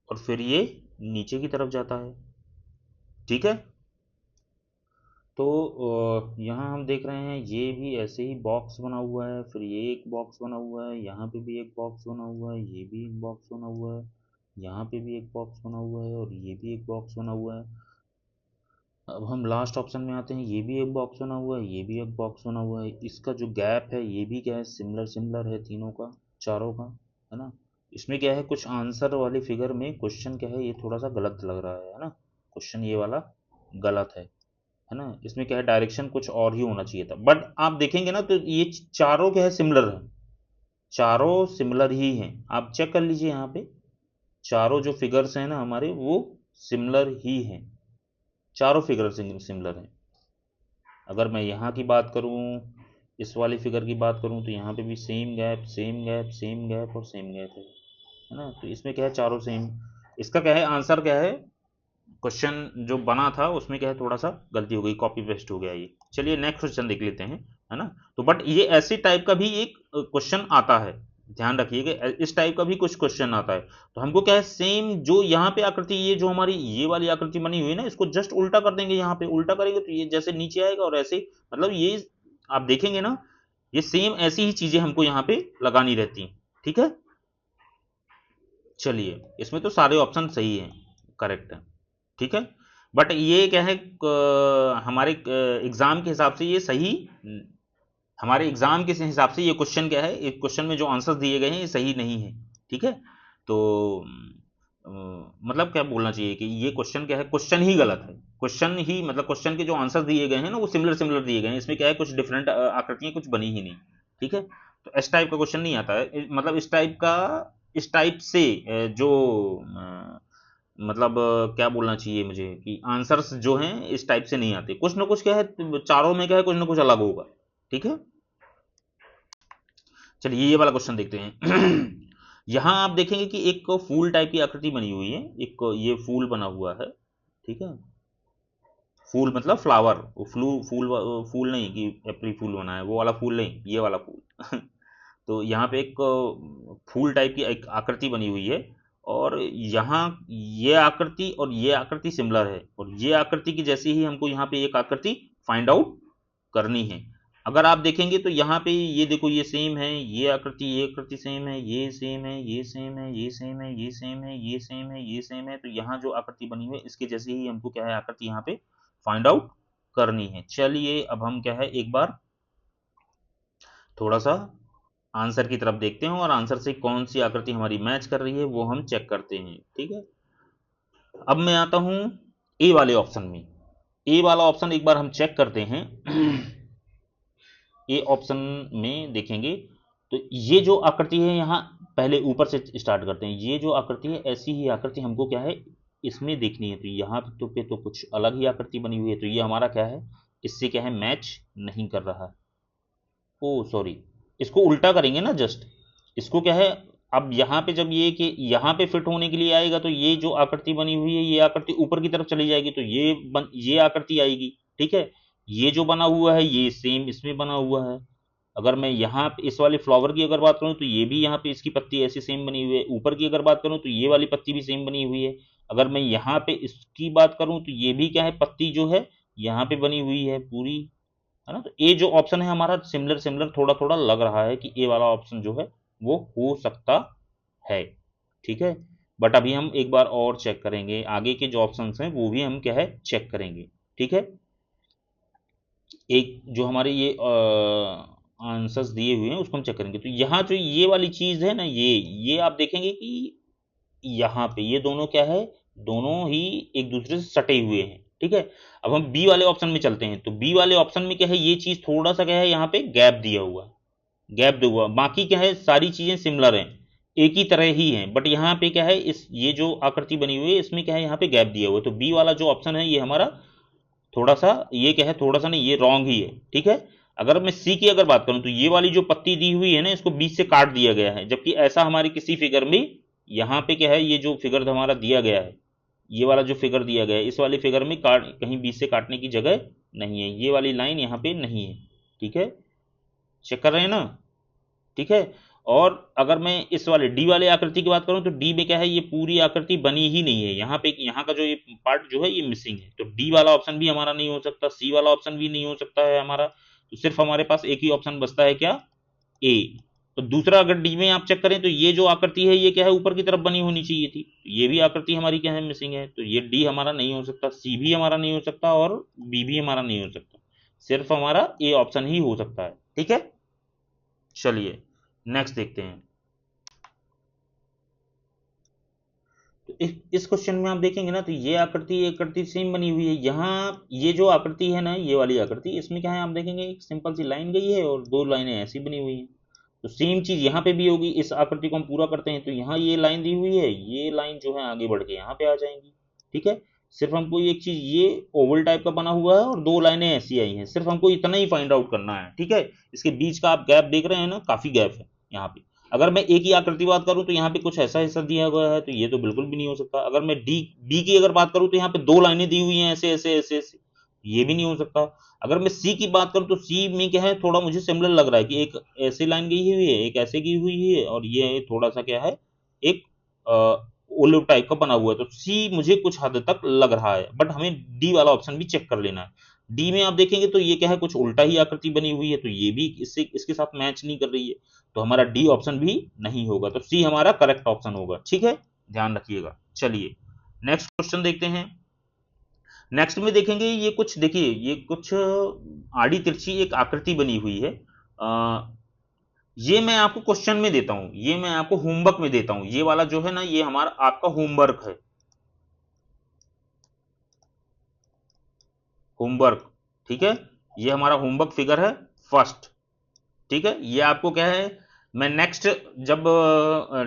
और फिर ये नीचे की तरफ जाता है। ठीक है, तो यहाँ हम देख रहे हैं ये भी ऐसे ही बॉक्स बना हुआ है, फिर ये एक बॉक्स बना हुआ है, यहाँ पे भी एक बॉक्स बना हुआ है, ये भी एक बॉक्स बना हुआ है, यहाँ पे भी एक बॉक्स बना हुआ है, और ये भी एक बॉक्स बना हुआ है। अब हम लास्ट ऑप्शन में आते हैं, ये भी एक बॉक्स बना हुआ है, ये भी एक बॉक्स बना हुआ है, इसका जो गैप है ये भी क्या है सिमिलर सिमिलर है तीनों का, चारों का, है ना। इसमें क्या है कुछ आंसर वाले फिगर में क्वेश्चन क्या है ये थोड़ा सा गलत लग रहा है ना, क्वेश्चन ये वाला गलत है ना, इसमें क्या है डायरेक्शन कुछ और ही होना चाहिए था, बट आप देखेंगे ना तो ये चारों क्या है सिमिलर है, चारों सिमिलर ही हैं, आप चेक कर लीजिए यहाँ पे चारों जो फिगर्स हैं ना हमारे वो सिमिलर ही हैं, चारों फिगर सिमिलर हैं। अगर मैं यहाँ की बात करूँ, इस वाली फिगर की बात करूँ तो यहाँ पे भी same gap same gap same gap और सेम गैप है ना, तो इसमें क्या है चारों सेम, इसका क्या है आंसर क्या है, क्वेश्चन जो बना था उसमें क्या है थोड़ा सा गलती हो गई, कॉपी पेस्ट हो गया ये। चलिए नेक्स्ट क्वेश्चन देख लेते हैं, है ना। तो बट ये ऐसी टाइप का भी एक क्वेश्चन आता है, ध्यान रखिएगा इस टाइप का भी कुछ क्वेश्चन आता है। तो हमको क्या है सेम जो यहाँ पे आकृति ये जो हमारी ये वाली आकृति बनी हुई है ना इसको जस्ट उल्टा कर देंगे, यहाँ पे उल्टा करेंगे तो ये जैसे नीचे आएगा और ऐसे मतलब ये आप देखेंगे ना ये सेम ऐसी ही चीजें हमको यहाँ पे लगानी रहती हैं। ठीक है, चलिए इसमें तो सारे ऑप्शन सही हैं, करेक्ट है। ठीक है, बट ये क्या है हमारे एग्जाम के हिसाब से ये सही, हमारे एग्जाम के हिसाब से ये क्वेश्चन क्या है, एक क्वेश्चन में जो आंसर दिए गए हैं ये सही नहीं है। ठीक है, तो मतलब क्या बोलना चाहिए कि ये क्वेश्चन क्या है, क्वेश्चन ही गलत है, क्वेश्चन ही मतलब क्वेश्चन के जो आंसर दिए गए हैं ना वो सिमिलर सिमिलर दिए गए हैं, इसमें क्या है कुछ डिफरेंट आकृतियां कुछ बनी ही नहीं। ठीक है, तो इस टाइप का क्वेश्चन नहीं आता है, मतलब इस टाइप का इस टाइप से जो मतलब क्या बोलना चाहिए मुझे कि आंसर्स जो हैं इस टाइप से नहीं आते, कुछ ना कुछ क्या है चारों में क्या है कुछ ना कुछ अलग होगा। ठीक है, चलिए ये वाला क्वेश्चन देखते हैं। यहां आप देखेंगे कि एक फूल टाइप की आकृति बनी हुई है, एक ये फूल बना हुआ है। ठीक है, फूल मतलब फ्लावर, फूल फूल नहीं कि अप्रैल फूल बना है वो वाला फूल नहीं, ये वाला फूल। तो यहाँ पे एक फूल टाइप की एक आकृति बनी हुई है, और यहाँ ये आकृति और ये आकृति सिमिलर है, और ये आकृति की जैसी ही हमको यहाँ पे एक आकृति फाइंड आउट करनी है। अगर आप देखेंगे तो यहाँ पे ये देखो ये सेम है, ये आकृति सेम है, ये सेम है, ये सेम है, ये सेम है, ये सेम है, ये सेम है, ये सेम है, तो यहाँ जो आकृति बनी हुई है इसके जैसे ही हमको क्या है आकृति यहाँ पे फाइंड आउट करनी है। चलिए अब हम क्या है एक बार थोड़ा सा आंसर की तरफ देखते हैं और आंसर से कौन सी आकृति हमारी मैच कर रही है वो हम चेक करते हैं। ठीक है, अब मैं आता हूं ए वाले ऑप्शन में, ए वाला ऑप्शन एक बार हम चेक करते हैं। ए ऑप्शन में देखेंगे तो ये जो आकृति है यहाँ पहले ऊपर से स्टार्ट करते हैं, ये जो आकृति है ऐसी ही आकृति हमको क्या है इसमें देखनी है, तो यहाँ तो कुछ अलग ही आकृति बनी हुई है, तो ये हमारा क्या है इससे क्या है मैच नहीं कर रहा। ओ सॉरी, इसको उल्टा करेंगे ना जस्ट, इसको क्या है अब यहाँ पे जब ये कि यहाँ पे फिट होने के लिए आएगा तो ये जो आकृति बनी हुई है ये आकृति ऊपर की तरफ चली जाएगी तो ये आकृति आएगी। ठीक है, ये जो बना हुआ है ये सेम इसमें बना हुआ है। अगर मैं यहाँ पे इस वाले फ्लावर की अगर बात करूँ तो ये भी यहाँ पे इसकी पत्ती ऐसी सेम बनी हुई है, ऊपर की अगर बात करूँ तो ये वाली पत्ती भी सेम बनी हुई है। अगर मैं यहाँ पे इसकी बात करूँ तो ये भी क्या है पत्ती जो है यहाँ पे बनी हुई है पूरी, है ना। तो ए जो ऑप्शन है हमारा सिमिलर सिमिलर थोड़ा थोड़ा लग रहा है कि ए वाला ऑप्शन जो है वो हो सकता है। ठीक है, बट अभी हम एक बार और चेक करेंगे, आगे के जो ऑप्शंस हैं वो भी हम क्या है चेक करेंगे। ठीक है, एक जो हमारे ये आंसर्स दिए हुए हैं उसको हम चेक करेंगे। तो यहाँ जो ये वाली चीज है ना, ये आप देखेंगे कि यहाँ पे ये दोनों क्या है, दोनों ही एक दूसरे से सटे हुए हैं। ठीक है, अब हम बी वाले ऑप्शन में चलते हैं। तो बी वाले ऑप्शन में क्या है, ये चीज थोड़ा सा क्या है, यहाँ पे गैप दिया हुआ, गैप दिया हुआ, बाकी क्या है सारी चीजें सिमिलर हैं, एक ही तरह ही हैं, बट यहाँ पे क्या है, इस ये जो आकृति बनी हुई है इसमें क्या है, यहाँ पे गैप दिया हुआ है। तो बी वाला जो ऑप्शन है ये हमारा थोड़ा सा, ये क्या है, थोड़ा सा नहीं, ये रॉन्ग ही है। ठीक है, अगर मैं सी की अगर बात करूं तो ये वाली जो पत्ती दी हुई है ना, इसको बीच से काट दिया गया है, जबकि ऐसा हमारे किसी फिगर में, यहाँ पे क्या है, ये जो फिगर हमारा दिया गया है, ये वाला जो फिगर दिया गया है, इस वाले फिगर में काट कहीं बीच से काटने की जगह नहीं है, ये वाली लाइन यहाँ पे नहीं है। ठीक है, चेक कर रहे हैं ना। ठीक है, और अगर मैं इस वाले डी वाले आकृति की बात करूं तो डी में क्या है, ये पूरी आकृति बनी ही नहीं है, यहाँ पे यहाँ का जो ये पार्ट जो है ये मिसिंग है। तो डी वाला ऑप्शन भी हमारा नहीं हो सकता, सी वाला ऑप्शन भी नहीं हो सकता है हमारा। तो सिर्फ हमारे पास एक ही ऑप्शन बचता है, क्या, ए। तो दूसरा अगर डी में आप चेक करें तो ये जो आकृति है ये क्या है, ऊपर की तरफ बनी होनी चाहिए थी, ये भी आकृति हमारी क्या है, मिसिंग है। तो ये डी हमारा नहीं हो सकता, सी भी हमारा नहीं हो सकता, और बी भी हमारा नहीं हो सकता, सिर्फ हमारा ए ऑप्शन ही हो सकता है। ठीक है, चलिए नेक्स्ट देखते हैं। तो इस क्वेश्चन में आप देखेंगे ना, तो ये आकृति सेम बनी हुई है। यहाँ ये जो आकृति है ना, ये वाली आकृति, इसमें क्या है, आप देखेंगे एक सिंपल सी लाइन गई है और दो लाइनें ऐसी बनी हुई हैं। तो सेम चीज यहाँ पे भी होगी, इस आकृति को हम पूरा करते हैं तो यहाँ ये लाइन दी हुई है, ये लाइन जो है आगे बढ़ के यहाँ पे आ जाएंगी। ठीक है, सिर्फ हमको एक चीज, ये ओवल टाइप का बना हुआ है और दो लाइनें ऐसी आई हैं, सिर्फ हमको इतना ही फाइंड आउट करना है। ठीक है, इसके बीच का आप गैप देख रहे हैं ना, काफी गैप है यहाँ पे। अगर मैं एक ही आकृति बात करूं तो यहाँ पे कुछ ऐसा हिस्सा दिया हुआ है, तो ये तो बिल्कुल भी नहीं हो सकता। अगर मैं डी बी की अगर बात करूं तो यहाँ पे दो लाइनें दी हुई हैं ऐसे ऐसे ऐसे ऐसे, ये भी नहीं हो सकता। अगर मैं सी की बात करूं तो सी में क्या है, थोड़ा मुझे सिमिलर लग रहा है कि एक ऐसी लाइन गई हुई है, एक ऐसे की हुई है, और ये थोड़ा सा क्या है, एक ओलिव टाइप का बना हुआ है। तो सी मुझे कुछ हद तक लग रहा है, बट हमें डी वाला ऑप्शन भी चेक कर लेना है। डी में आप देखेंगे तो ये क्या है, कुछ उल्टा ही आकृति बनी हुई है, तो ये भी इससे इसके साथ मैच नहीं कर रही है, तो हमारा डी ऑप्शन भी नहीं होगा। तो सी हमारा करेक्ट ऑप्शन होगा। ठीक है, ध्यान रखिएगा। चलिए नेक्स्ट क्वेश्चन देखते हैं। नेक्स्ट में देखेंगे, ये कुछ देखिए, ये कुछ आड़ी तिरछी एक आकृति बनी हुई है। ये मैं आपको क्वेश्चन में देता हूं, ये मैं आपको होमवर्क में देता हूं। ये वाला जो है ना, ये हमारा आपका होमवर्क है, होमवर्क। ठीक है, ये हमारा होमवर्क फिगर है फर्स्ट। ठीक है, ये आपको क्या है, मैं नेक्स्ट जब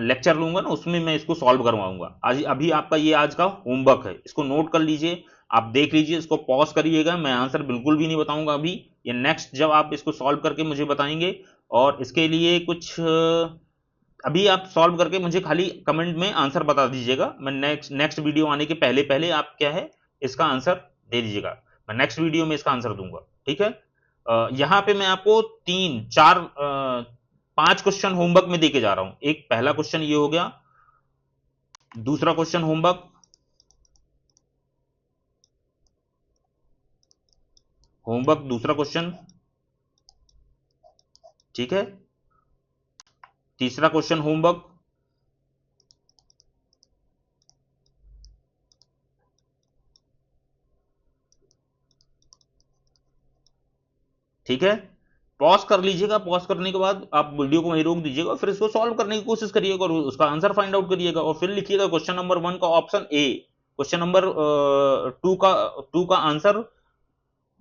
लेक्चर लूंगा ना उसमें मैं इसको सॉल्व करवाऊंगा। आज अभी आपका ये आज का होमवर्क है, इसको नोट कर लीजिए, आप देख लीजिए, इसको पॉज करिएगा। मैं आंसर बिल्कुल भी नहीं बताऊंगा अभी, ये नेक्स्ट जब आप इसको सॉल्व करके मुझे बताएंगे। और इसके लिए कुछ अभी आप सॉल्व करके मुझे खाली कमेंट में आंसर बता दीजिएगा। मैं नेक्स्ट वीडियो आने के पहले पहले आप क्या है, इसका आंसर दे दीजिएगा, मैं नेक्स्ट वीडियो में इसका आंसर दूंगा। ठीक है, यहां पे मैं आपको 5 क्वेश्चन होमवर्क में देके जा रहा हूं। एक पहला क्वेश्चन ये हो गया, दूसरा क्वेश्चन होमवर्क, दूसरा क्वेश्चन। ठीक है, तीसरा क्वेश्चन होमवर्क, ठीक है। पॉज कर लीजिएगा, पॉज करने के बाद आप वीडियो को वहीं रोक दीजिएगा, फिर इसको सॉल्व करने की कोशिश करिएगा और उसका आंसर फाइंड आउट करिएगा, और फिर लिखिएगा क्वेश्चन नंबर 1 का ऑप्शन ए, क्वेश्चन नंबर 2 का आंसर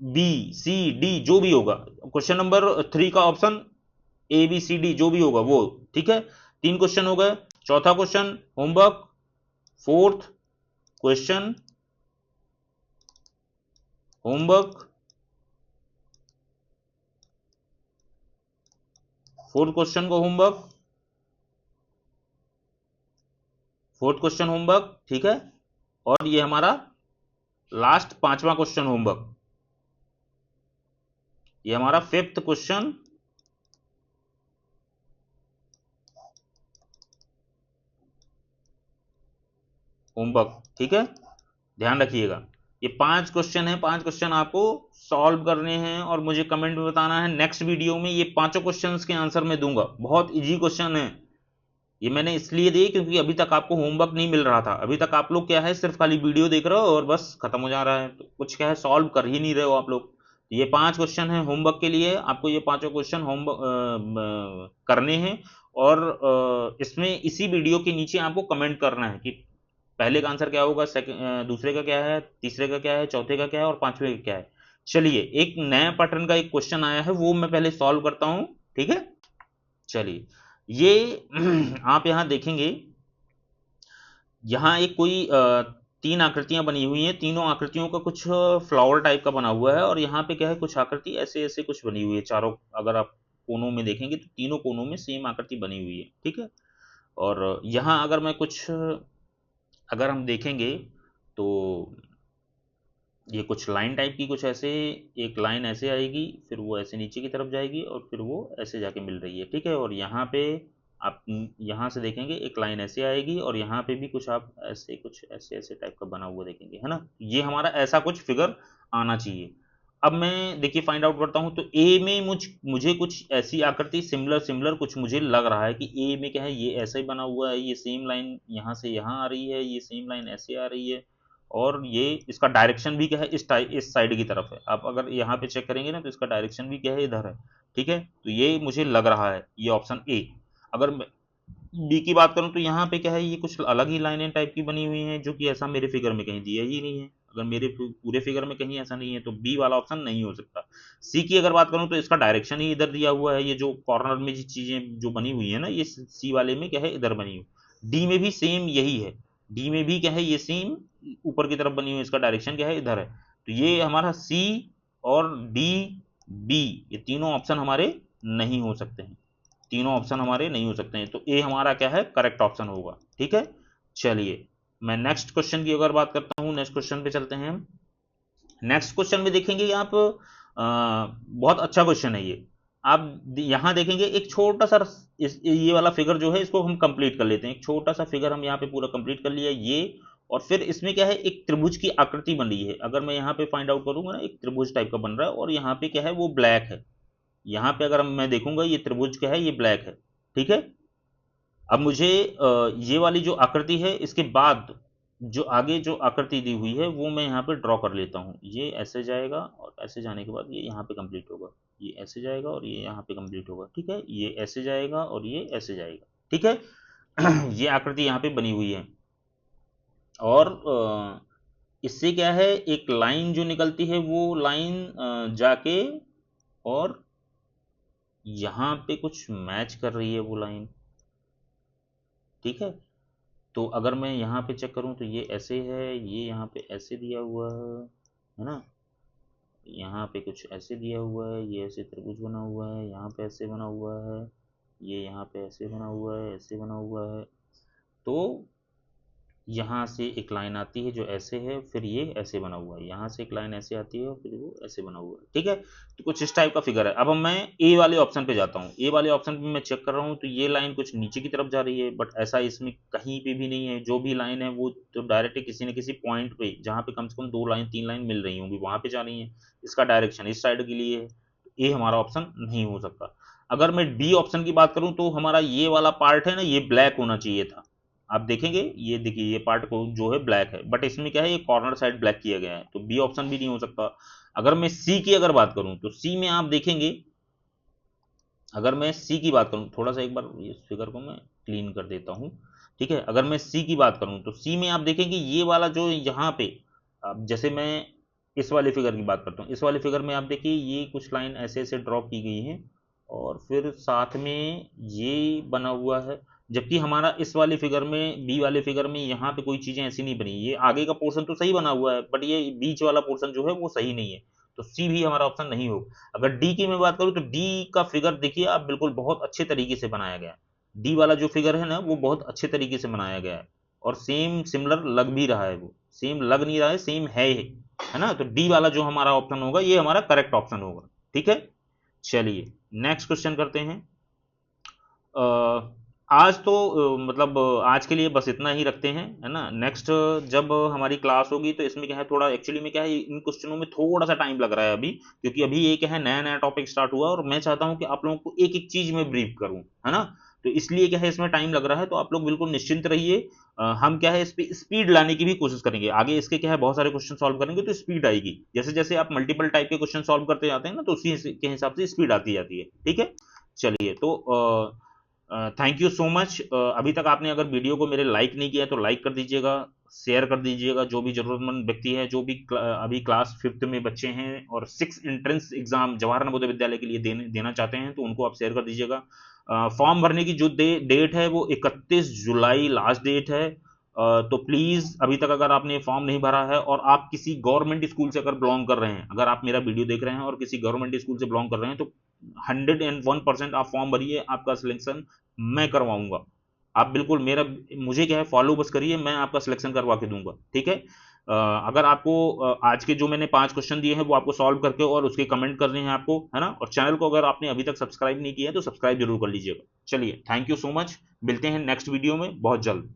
बी सी डी जो भी होगा, क्वेश्चन नंबर 3 का option A B C D जो भी होगा वो। ठीक है, 3 क्वेश्चन हो गए। चौथा question homework, fourth question homework, fourth question को होमवर्क, फोर्थ क्वेश्चन होमवर्क। ठीक है, और ये हमारा लास्ट 5वां क्वेश्चन होमवर्क, ये हमारा 5th क्वेश्चन होमवर्क। ठीक है, ध्यान रखिएगा, ये 5 क्वेश्चन है, 5 क्वेश्चन आपको सॉल्व करने हैं और मुझे कमेंट में बताना है। नेक्स्ट वीडियो में ये पांचों क्वेश्चंस के आंसर मैं दूंगा, बहुत इजी क्वेश्चन है, ये मैंने इसलिए दी क्योंकि अभी तक आपको होमवर्क नहीं मिल रहा था, अभी तक आप लोग क्या है सिर्फ खाली वीडियो देख रहे हो और बस खत्म हो जा रहा है, तो कुछ क्या है सॉल्व कर ही नहीं रहे हो आप लोग। ये 5 क्वेश्चन है होमवर्क के लिए, आपको ये पांचों क्वेश्चन होमवर्क करने हैं, और इसमें इसी वीडियो के नीचे आपको कमेंट करना है कि पहले का आंसर क्या होगा, दूसरे का क्या है, तीसरे का क्या है, चौथे का क्या है और पांचवे का क्या है। चलिए एक नया पैटर्न का एक क्वेश्चन आया है, वो मैं पहले सॉल्व करता हूं, ठीक है। चलिए ये आप यहां देखेंगे, यहां एक कोई 3 आकृतियां बनी हुई हैं, तीनों आकृतियों का कुछ फ्लावर टाइप का बना हुआ है, और यहाँ पे क्या है कुछ आकृति ऐसे ऐसे कुछ बनी हुई है चारों, अगर आप कोनों में देखेंगे तो तीनों कोनों में सेम आकृति बनी हुई है, ठीक है। और यहाँ अगर मैं कुछ, अगर हम देखेंगे तो ये कुछ लाइन टाइप की कुछ ऐसे, एक लाइन ऐसे आएगी, फिर वो ऐसे नीचे की तरफ जाएगी और फिर वो ऐसे जाके मिल रही है, ठीक है। और यहाँ पे आप यहाँ से देखेंगे एक लाइन ऐसे आएगी और यहाँ पे भी कुछ आप ऐसे कुछ ऐसे ऐसे टाइप का बना हुआ देखेंगे, है ना। ये हमारा ऐसा कुछ फिगर आना चाहिए। अब मैं देखिए फाइंड आउट करता हूँ, तो ए में मुझे कुछ ऐसी आकृति सिमिलर सिमिलर कुछ मुझे लग रहा है कि ए में क्या है, ये ऐसा ही बना हुआ है, ये सेम लाइन यहाँ से यहाँ आ रही है, ये सेम लाइन ऐसे आ रही है, और ये इसका डायरेक्शन भी क्या है इस साइड की तरफ है। आप अगर यहाँ पे चेक करेंगे ना तो इसका डायरेक्शन भी क्या है इधर है, ठीक है। तो ये मुझे लग रहा है ये ऑप्शन ए। अगर मैं बी की बात करूं तो यहाँ पे क्या है, ये कुछ अलग ही लाइनें टाइप की बनी हुई हैं जो कि ऐसा मेरे फिगर में कहीं दिया ही नहीं है, अगर मेरे पूरे फिगर में कहीं ऐसा नहीं है तो बी वाला ऑप्शन नहीं हो सकता। सी की अगर बात करूं तो इसका डायरेक्शन ही इधर दिया हुआ है, ये जो कॉर्नर में चीजें जो बनी हुई है ना, ये सी वाले में क्या है इधर बनी हुई। डी में भी सेम यही है, डी में भी क्या है ये सेम ऊपर की तरफ बनी हुई है, इसका डायरेक्शन क्या है इधर है। तो ये हमारा सी और डी बी ये तीनों ऑप्शन हमारे नहीं हो सकते हैं, तीनों ऑप्शन हमारे नहीं हो सकते हैं, तो ए हमारा क्या है करेक्ट ऑप्शन होगा, ठीक है। चलिए मैं नेक्स्ट क्वेश्चन की अगर बात करता हूं, नेक्स्ट क्वेश्चन पे चलते हैं। नेक्स्ट क्वेश्चन में देखेंगे आप बहुत अच्छा क्वेश्चन है ये। आप यहां देखेंगे एक छोटा सा ये वाला फिगर जो है इसको हम कंप्लीट कर लेते हैं, एक छोटा सा फिगर हम यहाँ पे पूरा कंप्लीट कर लिया ये। और फिर इसमें क्या है एक त्रिभुज की आकृति बन रही है, अगर मैं यहाँ पे फाइंड आउट करूंगा ना, एक त्रिभुज टाइप का बन रहा है और यहाँ पे क्या है वो ब्लैक है। यहाँ पे अगर मैं देखूंगा ये त्रिभुज क्या है ये ब्लैक है, ठीक है। अब मुझे ये वाली जो आकृति है इसके बाद जो आगे जो आकृति दी हुई है वो मैं यहाँ पे ड्रॉ कर लेता हूँ, ये ऐसे जाएगा और ऐसे जाने के बाद ये यहाँ पे कंप्लीट होगा, ये ऐसे जाएगा और ये यहाँ पे कंप्लीट होगा, ठीक है। ये ऐसे जाएगा और ये ऐसे जाएगा, ठीक है। ये आकृति यहाँ पे बनी हुई है, और इससे क्या है एक लाइन जो निकलती है वो लाइन जाके और यहाँ पे कुछ मैच कर रही है वो लाइन, ठीक है। तो अगर मैं यहाँ पे चेक करूँ तो ये ऐसे है, ये यहाँ पे ऐसे दिया हुआ है ना, यहाँ पे कुछ ऐसे दिया हुआ है, ये ऐसे त्रिभुज बना हुआ है, यहाँ पे ऐसे बना हुआ है, ये यहाँ पे ऐसे बना हुआ है, ऐसे बना हुआ है। तो यहाँ से एक लाइन आती है जो ऐसे है, फिर ये ऐसे बना हुआ है, यहाँ से एक लाइन ऐसे आती है और फिर वो ऐसे बना हुआ है, ठीक है। तो कुछ इस टाइप का फिगर है। अब मैं ए वाले ऑप्शन पे जाता हूँ, ए वाले ऑप्शन पे मैं चेक कर रहा हूँ तो ये लाइन कुछ नीचे की तरफ जा रही है, बट ऐसा इसमें कहीं पे भी नहीं है, जो भी लाइन है वो तो डायरेक्ट किसी न किसी पॉइंट पे जहाँ पे कम से कम 2 लाइन 3 लाइन मिल रही होंगी वहां पे जा रही है, इसका डायरेक्शन इस साइड के लिए है, ए हमारा ऑप्शन नहीं हो सकता। अगर मैं डी ऑप्शन की बात करूं तो हमारा ये वाला पार्ट है ना ये ब्लैक होना चाहिए था, आप देखेंगे ये देखिए ये पार्ट को जो है ब्लैक है, बट इसमें क्या है ये कॉर्नर साइड ब्लैक किया गया है, तो बी ऑप्शन भी नहीं हो सकता। अगर मैं सी की अगर बात करूं तो सी में आप देखेंगे, अगर मैं सी की बात करूं थोड़ा सा एक बार इस फिगर को मैं क्लीन कर देता हूं, ठीक है। अगर मैं सी की बात करूं तो सी में आप देखेंगे ये वाला जो यहाँ पे, अब जैसे मैं इस वाले फिगर की बात करता हूँ, इस वाले फिगर में आप देखिए ये कुछ लाइन ऐसे ऐसे ड्रॉ की गई है और फिर साथ में ये बना हुआ है, जबकि हमारा इस वाले फिगर में बी वाले फिगर में यहाँ पे कोई चीजें ऐसी नहीं बनी, ये आगे का पोर्शन तो सही बना हुआ है बट ये बीच वाला पोर्शन जो है वो सही नहीं है, तो सी भी हमारा ऑप्शन नहीं होगा। अगर डी की मैं बात करूं तो डी का फिगर देखिए आप बिल्कुल बहुत अच्छे तरीके से बनाया गया है, डी वाला जो फिगर है ना वो बहुत अच्छे तरीके से बनाया गया है और सेम सिमिलर लग भी रहा है, वो सेम लग नहीं रहा है सेम है ना। तो डी वाला जो हमारा ऑप्शन होगा ये हमारा करेक्ट ऑप्शन होगा, ठीक है। चलिए नेक्स्ट क्वेश्चन करते हैं। आज तो मतलब आज के लिए बस इतना ही रखते हैं, है ना। नेक्स्ट जब हमारी क्लास होगी तो इसमें क्या है थोड़ा एक्चुअली में क्या है इन क्वेश्चनों में थोड़ा सा टाइम लग रहा है अभी, क्योंकि अभी ये क्या है नया नया टॉपिक स्टार्ट हुआ और मैं चाहता हूं कि आप लोगों को एक एक चीज में ब्रीफ करूं, है ना। तो इसलिए क्या है इसमें टाइम लग रहा है, तो आप लोग बिल्कुल निश्चिंत रहिए। हम क्या है इस पे स्पीड लाने की भी कोशिश करेंगे आगे, इसके क्या है बहुत सारे क्वेश्चन सॉल्व करेंगे तो स्पीड आएगी, जैसे जैसे आप मल्टीपल टाइप के क्वेश्चन सॉल्व करते जाते हैं ना, तो उसी के हिसाब से स्पीड आती जाती है। ठीक है, चलिए, तो थैंक यू सो मच। अभी तक आपने अगर वीडियो को मेरे लाइक नहीं किया तो लाइक कर दीजिएगा, शेयर कर दीजिएगा। जो भी जरूरतमंद व्यक्ति है, जो भी अभी क्लास 5th में बच्चे हैं और 6 एंट्रेंस एग्जाम जवाहर नवोदय विद्यालय के लिए देना चाहते हैं, तो उनको आप शेयर कर दीजिएगा। फॉर्म भरने की जो डेट है वो 31 जुलाई लास्ट डेट है। तो प्लीज अभी तक अगर आपने फॉर्म नहीं भरा है और आप किसी गवर्नमेंट स्कूल से अगर बिलोंग कर रहे हैं, अगर आप मेरा वीडियो देख रहे हैं और किसी गवर्नमेंट स्कूल से बिलोंग कर रहे हैं, तो 101% आप फॉर्म भरिए, आपका सिलेक्शन मैं करवाऊंगा। आप बिल्कुल मेरा मुझे क्या है फॉलो बस करिए, मैं आपका सिलेक्शन करवा के दूंगा। ठीक है, अगर आपको आज के जो मैंने 5 क्वेश्चन दिए हैं वो आपको सॉल्व करके और उसके कमेंट करने हैं आपको, है ना। और चैनल को अगर आपने अभी तक सब्सक्राइब नहीं किया है तो सब्सक्राइब जरूर कर लीजिएगा। चलिए, थैंक यू सो मच, मिलते हैं नेक्स्ट वीडियो में बहुत जल्द।